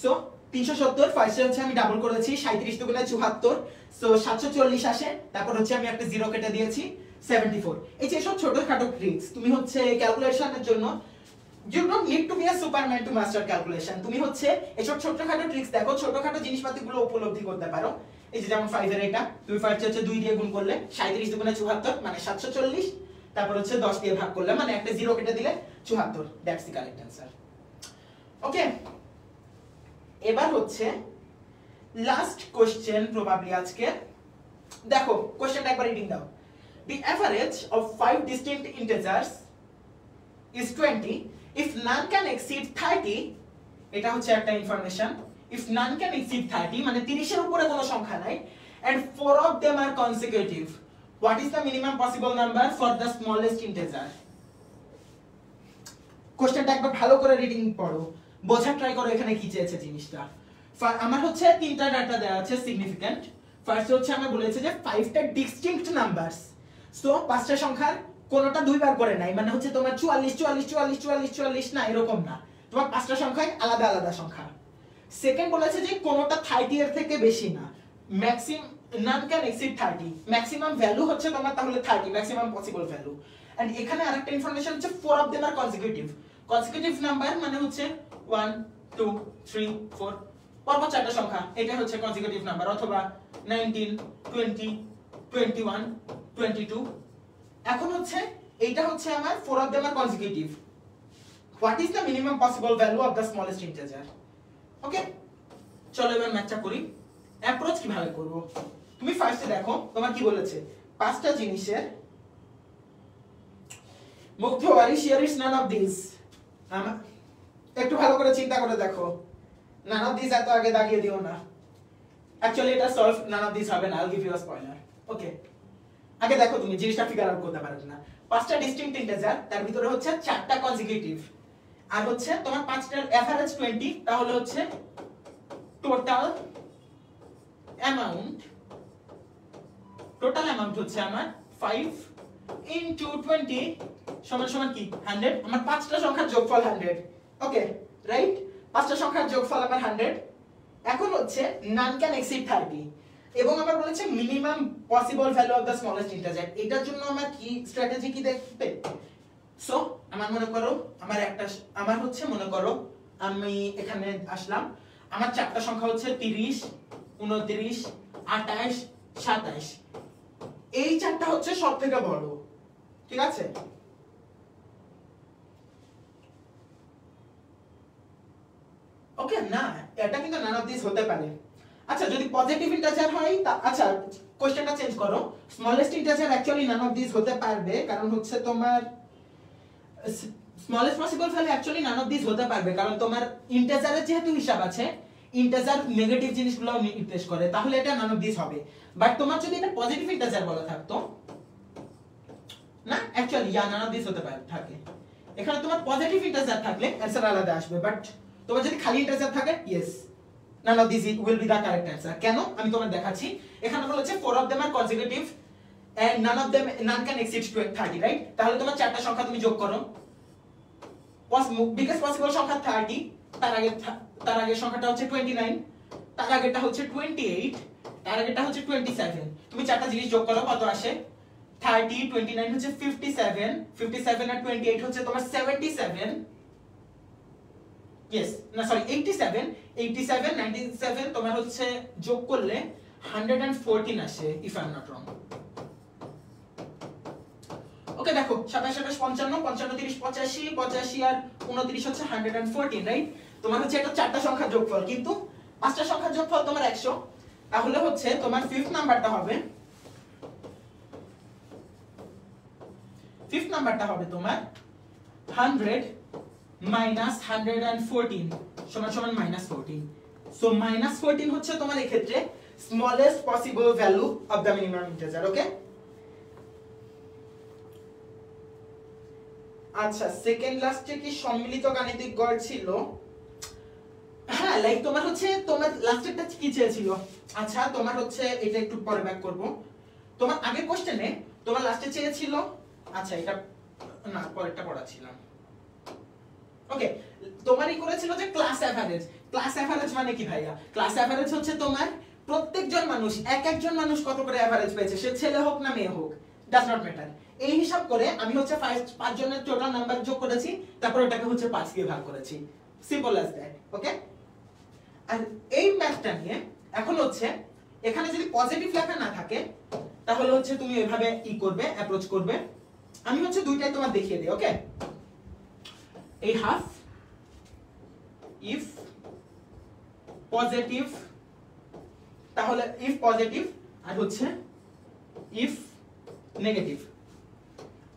সো 370 ফার্স্টে হচ্ছে আমি ডাবল করেছি, 37 দুগুণে 74, সো 740 আসে, তারপর হচ্ছে আমি একটা জিরো কেটে দিয়েছি 74। এই যে সব ছোটখাটো ট্রিক্স তুমি হচ্ছে ক্যালকুলেশনের জন্য, you don't need to be a superman to master calculation, তুমি হচ্ছে এসব ছোটখাটো ট্রিক্স দেখো, ছোটখাটো জিনিসপাতিগুলো উপলব্ধি করতে পারো, এই যে যেমন 5 এর এটা তুমি ফার্স্ট হচ্ছে 2 দিয়ে গুণ করলে 37 দুগুণে 74 মানে 740, তারপর হচ্ছে 10 দিয়ে ভাগ করলে মানে একটা জিরো কেটে দিলে 74, দ্যাটস দ্য কারেক্ট অ্যানসার। ওকে, এবার হচ্ছে লাস্ট কোশ্চেন প্রবাবলি আজকে। দেখো কোশ্চেনটা একবার রিডিং দাও। The average of 5 distinct integers is 20 if none can exceed 30, এটা হচ্ছে একটা information. if none can exceed 30 মানে 30 এর উপরে কোনো সংখ্যা নাই, and 4 of them are consecutive, what is the minimum possible number for the smallest integer? কোশ্চেনটা একবার ভালো করে রিডিং পড়ো, বোঝার ট্রাই করো এখানে কি চেয়েছে জিনিসটা। আমার হচ্ছে তিনটা ডাটা দেওয়া আছে সিগনিফিক্যান্ট। ফার্স্ট হচ্ছে আমরা বলেছে যে 5টা ডিস্টিংক্ট নাম্বারস, সো পাঁচটা সংখ্যার কোনোটা দুইবার করে নাই, মানে হচ্ছে তোমার 44 44 44 44 44 না এরকম না, তোমার পাঁচটা সংখ্যায় আলাদা আলাদা সংখ্যা। সেকেন্ড বলেছে যে কোনোটা 30 এর থেকে বেশি না, maximum none can exceed 30, maximum value হচ্ছে তোমার তাহলে 30, ম্যাক্সিমাম পসিবল ভ্যালু। এন্ড এখানে আরেকটা ইনফরমেশন হচ্ছে 4 of them are consecutive. Consecutive number মানে হচ্ছে 1 2 3 4 পরপর চারটা সংখ্যা, এটা হচ্ছে কনসিকিউটিভ নাম্বার, অথবা 19 20 21 22। এখন হচ্ছে এইটা হচ্ছে আমার 4 of them are consecutive, what is the minimum possible value of the smallest integer. Okay, চলো এবার ম্যাথটা করি। অ্যাপ্রোচ কিভাবে করব, তুমি ফার্স্টে দেখো তোমার কি বলেছে, পাঁচটা জিনিসের মুখ্য worry share is none of this. একটু ভালো করে চিন্তা করে দেখো, নান অফ দিস এত আগে দাগিয়ে দিও না, অ্যাকচুয়ালি এটা সলভ নান অফ দিস হবে না, আইল গিভ ইউ আ স্পয়লার। ওকে, আগে দেখো তুমি জিনিসটা ফিগার আউট করতে পারবে না। পাঁচটা ডিস্টিংক্ট ইন্টিজার, তার ভিতরে হচ্ছে চারটা কনসিকিউটিভ, আর হচ্ছে তোমার পাঁচটার এভারেজ 20, তাহলে হচ্ছে টোটাল অ্যামাউন্ট হচ্ছে আমার 5 into 20 সমান সমান কি 100। আমার পাঁচটা সংখ্যার যোগফল 100। ওকে রাইট, পাঁচটা সংখ্যার যোগফল আমার 100। এখন হচ্ছে none can exceed 30 এবং আমার বলেছে minimum possible value of the smallest integer. এটার জন্য আমার কি স্ট্র্যাটেজি কি দেখবে, সো আমার মনে করো আমার হচ্ছে মনে করো আমি এখানে আসলাম, আমার চারটা সংখ্যা হচ্ছে 30 29 28 27, এই চারটা হচ্ছে সবথেকে বড়, ঠিক আছে। ওকে, না এটা কিন্তু নান অফ দিস হতে পারে। আচ্ছা যদি পজিটিভ ইন্টিজার হয়, আচ্ছা কোশ্চেনটা চেঞ্জ করো, smallest integer actually naan of this হতে পারবে, কারণ হচ্ছে তোমার smallest possible value actually naan of this হতে পারবে, কারণ তোমার ইন্টিজারের যেহেতু হিসাব আছে, ইন্টিজার নেগেটিভ জিনিসগুলো নির্দেশ করে, তাহলে এটা নান অফ দিস হবে। বাট তোমার যদি এটা পজিটিভ ইন্টিজার বলা থাকতো না, অ্যাকচুয়ালি নান অফ দিস হতে পারে থাকে। এখানে তোমার পজিটিভ ইন্টিজার থাকলে অ্যানসার আলাদা আসবে, বাট তোমার যদি খালি ইন্টিজার থাকে, yes none of these will be the correct answer। কেন আমি তোমার দেখাচ্ছি, এখানে বলেছে 4 of them are consecutive and none can exceed 30, right. তাহলে তোমার চারটা সংখ্যা তুমি যোগ করো, বিগেস্ট পসিবল সংখ্যা 30, তার আগে সংখ্যাটা হচ্ছে 29, তার আগেরটা হচ্ছে 28, তার আগেরটা হচ্ছে 27। তুমি চারটা জিনিস যোগ করো, কত আসে 30 29 হচ্ছে 57, 57 আর 28 হচ্ছে তোমার 77, yes না সরি 87 97 তোমার হচ্ছে যোগ করলে 114 আসে, if I am not wrong. Okay দেখো 27 27 55 55 30 85 85 আর 29 হচ্ছে 114, রাইট। তোমার হচ্ছে এটা চারটা সংখ্যার যোগফল, কিন্তু পাঁচটা সংখ্যার যোগফল তোমার 100, তাহলে হচ্ছে তোমার ফিফথ নাম্বারটা তোমার 100 minus 114 সমান সমান -14। সো -14 হচ্ছে তোমার এই ক্ষেত্রে smallest possible value of the minimum integer. Okay, আচ্ছা সেকেন্ড লাস্টে কি সম্মিলিত গাণিতিক গড় ছিল, হ্যাঁ লাইক তোমার হচ্ছে তোমার লাস্টেরটা কি চেয়েছিল, আচ্ছা তোমার হচ্ছে এটা একটু পরে ব্যাক করব। তোমার আগের কোশ্চেনে তোমার লাস্টে চেয়েছিল, আচ্ছা এটা না পরেরটা পড়াছিলাম। ওকে, তোমারই করেছিল যে ক্লাস এভারেজ। ক্লাস এভারেজ মানে কি ভাইয়া, ক্লাস এভারেজ হচ্ছে তোমার প্রত্যেকজন মানুষ একজন মানুষ কত করে এভারেজ পেয়েছে, সে ছেলে হোক না মেয়ে হোক, ডাজ নট ম্যাটার। এই হিসাব করে আমি হচ্ছে পাঁচ জনের টোটাল নাম্বার যোগ করেছি, তারপর ওটাকে হচ্ছে 5 দিয়ে ভাগ করেছি, সিম্পল অ্যাজ দ্যাট। ওকে, আর এই ম্যাথটা নিয়ে এখন হচ্ছে এখানে যদি পজিটিভ লেখা না থাকে তাহলে হচ্ছে তুমি এভাবে করবে, অ্যাপ্রোচ করবে। আমি হচ্ছে দুইটাই তোমার দেখিয়ে দিই। ওকে, এই হাফ ইফ পজিটিভ, তাহলে ইফ পজিটিভ, আর হচ্ছে ইফ নেগেটিভ।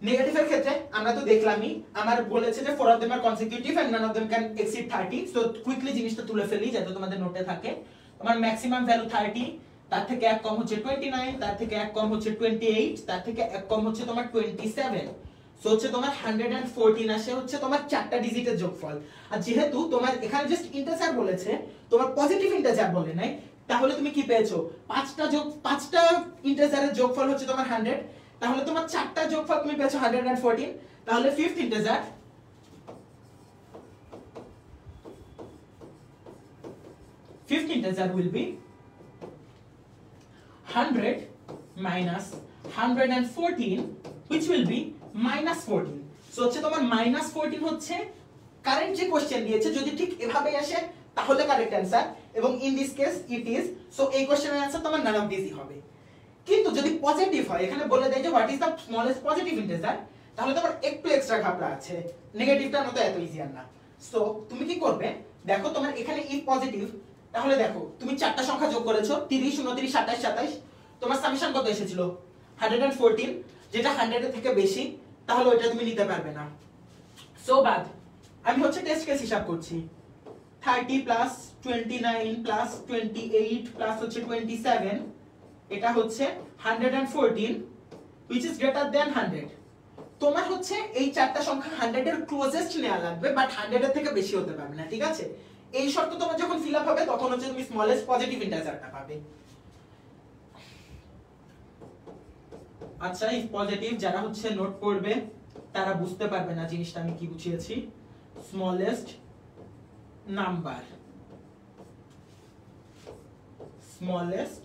নেগেটিভের ক্ষেত্রে আমরা তো দেখলামই, আমার বলেছে যে 4 of them are consecutive and none of them can exceed 30। So quickly জিনিসটা তুলে ফেলি যাতে তোমাদের নোটে থাকে। তোমার ম্যাক্সিমাম ভ্যালু 30, তার থেকে এক কম হচ্ছে 29, তার থেকে এক কম হচ্ছে 28, তার থেকে এক কম হচ্ছে তোমার 27। সো হচ্ছে তোমার 114 আসে হচ্ছে তোমার চারটা ডিজিটের যোগফল। আর যেহেতু তোমার এখানে জাস্ট ইন্টিজার বলেছে, তোমার পজিটিভ ইন্টিজার বলে নাই, তাহলে তুমি কি পেয়েছো? পাঁচটা ইন্টিজারের যোগফল হচ্ছে তোমার 100, তাহলে তোমার চারটা যোগফল তুমি পেয়েছো 114। তাহলে fifth integer will be 100 minus 114 which will be minus 14। So হচ্ছে তোমার minus 14 হচ্ছে কারেন্ট যে কোশ্চেন দিয়েছে, যদি ঠিক এভাবে আসে তাহলে কারেক্ট অ্যানসার, এবং in this case it is. So এই কোশ্চেনের অ্যানসার তোমার নান অফ দিসই হবে। কিন্তু যদি পজিটিভ হয়, এখানে বলে দেয় যে what is the smallest positive integer, তাহলে তোমার একটু এক্সট্রা ঘাবড়া আছে, নেগেটিভটার মতো এত ইজি আর না। সো তুমি কি করবে, দেখো তোমার এখানে ইফ পজিটিভ, তাহলে দেখো তুমি চারটা সংখ্যা যোগ করেছো 30, 29, 27, 27, তোমার সামেশন কত এসেছিল? 114, যেটা 100 এর থেকে বেশি, তাহলে ওইটা তুমি নিতে পারবে না। সো বাদ, আমি হচ্ছে টেস্ট কেস হিসাব করছি। 30 প্লাস 29 প্লাস 28 প্লাস হচ্ছে 27, এটা হচ্ছে 114 which is greater than 100। তোমার হচ্ছে এই চারটা সংখ্যা 100 এর ক্লোজেস্ট নেওয়া লাগবে, বাট 100 এর থেকে বেশি হতে পারবে না, ঠিক আছে? এই শর্ত তোমার যখন ফিল আপ হবে তখন হচ্ছে তুমি স্মলেস্ট পজিটিভ ইন্টিজারটা পাবে। আচ্ছা, ইফ পজিটিভ যারা হচ্ছে নোট করবে তারা বুঝতে পারবে না জিনিসটা আমি কি বুঝিয়েছি। Smallest number, smallest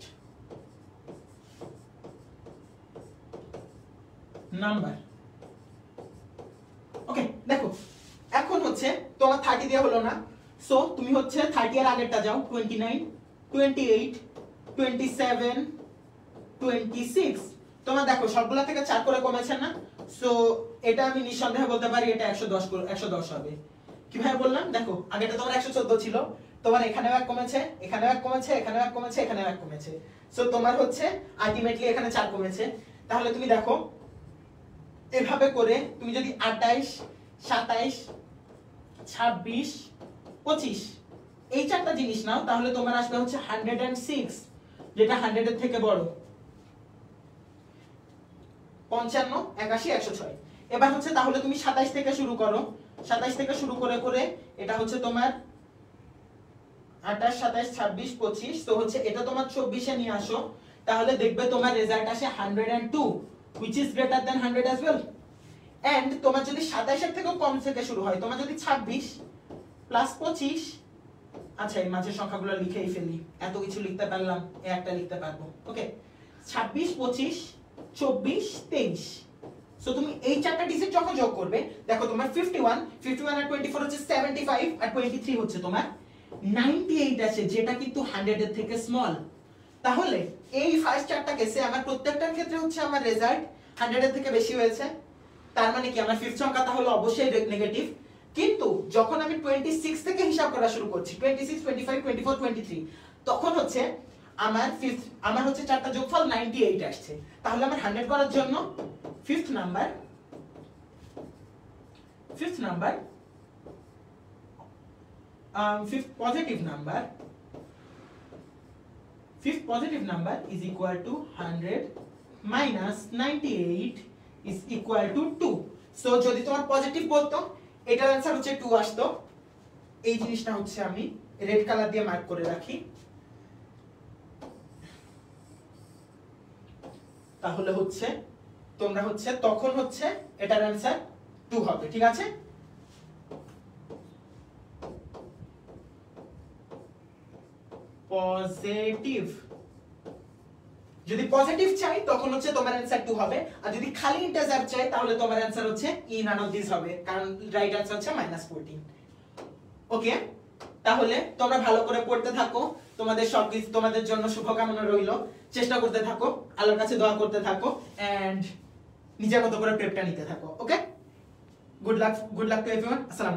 number. Okay, দেখো এখন হচ্ছে তোমার 30 দিয়ে হলো না, সো তুমি হচ্ছে 30 এর আগেরটা যাও, 29, 28, 27, 26। তোমার দেখো সবগুলা থেকে 4 করে কমেছে না? সো এটা আমি নিঃসন্দেহে বলতে পারি এটা 110 হবে। কিভাবে বললাম? দেখো আগেটা তোমার 114 ছিল, তোমার এখানেও এক কমেছে, এখানেও এক কমেছে, এখানেও এক কমেছে, এখানেও এক কমেছে। সো তোমার হচ্ছে আলটিমেটলি এখানে 4 কমেছে। তাহলে তুমি দেখো এভাবে করে তুমি যদি 28, 27, 26, 25 এই চারটা জিনিস নাও, তাহলে তোমার আসবে হচ্ছে 106, যেটা 100 এর থেকে বড়। 55, 81, 106। এবার হচ্ছে তাহলে তুমি 27 থেকে শুরু করো, 27 থেকে শুরু করে করে এটা হচ্ছে তোমার 28, 27, 26, 25। তো হচ্ছে এটা তোমার 24 এ নিয়ে আসো, তাহলে দেখবে তোমার রেজাল্ট আসে 102 which is greater than 100 as well। And তোমার যদি 27 এর থেকে কম থেকে শুরু হয়, তোমার যদি 26 প্লাস 25, আচ্ছা এই মাঝের সংখ্যাগুলো লিখেই ফেলি, এত কিছু লিখতে পারলাম, এই একটা লিখতে পারবো। ওকে, 26, 25, 24, 23। সো তুমি এই চারটা ডিজিট যখন যোগ করবে, দেখো তোমার 51 আর 24 হচ্ছে 75, আর 23 হচ্ছে তোমার 98 আছে, যেটা কিন্তু 100 এর থেকে স্মল। তাহলে এই ফার্স্ট চারটা কেসে আমার প্রত্যেকটার ক্ষেত্রে হচ্ছে আমার রেজাল্ট 100 এর থেকে বেশি হয়েছে। তার মানে কি আমার ফিফথ সংখ্যাটা হলো অবশ্যই নেগেটিভ। কিন্তু যখন আমি 26 থেকে হিসাব করা শুরু করছি, 26, 25, 24, 23, তখন হচ্ছে আমার হচ্ছে চারটা যোগফল 98 আসছে। তাহলে আমার 100 করার জন্য fifth number fifth positive number is equal to 100 minus 98 is equal to 2। So যদি তোমার পজিটিভ বলতো এটার आंसर হচ্ছে 2 আসতো। এই জিনিসটা হচ্ছে আমি রেড কালার দিয়ে মার্ক করে রাখি, তাহলে হচ্ছে তোমরা হচ্ছে তখন হচ্ছে এটার आंसर 2 হবে, ঠিক আছে? পজিটিভ, যদি পজিটিভ চাই তখন হচ্ছে তোমার आंसर 2 হবে, আর যদি খালি ইন্টিজার চাই তাহলে তোমার आंसर হচ্ছে ই নান অফ দিস হবে, কারণ রাইট आंसर হচ্ছে -14। ওকে, তাহলে তোমরা ভালো করে পড়তে থাকো, তোমাদের সবকিছু তোমাদের জন্য শুভকামনা রইল, চেষ্টা করতে থাকো, আল্লাহর কাছে দোয়া করতে থাকো এন্ড নিজের মতো করে প্রেপটা নিতে থাকো। ওকে, গুড লাক টু এভরিওয়ান। আসসালামু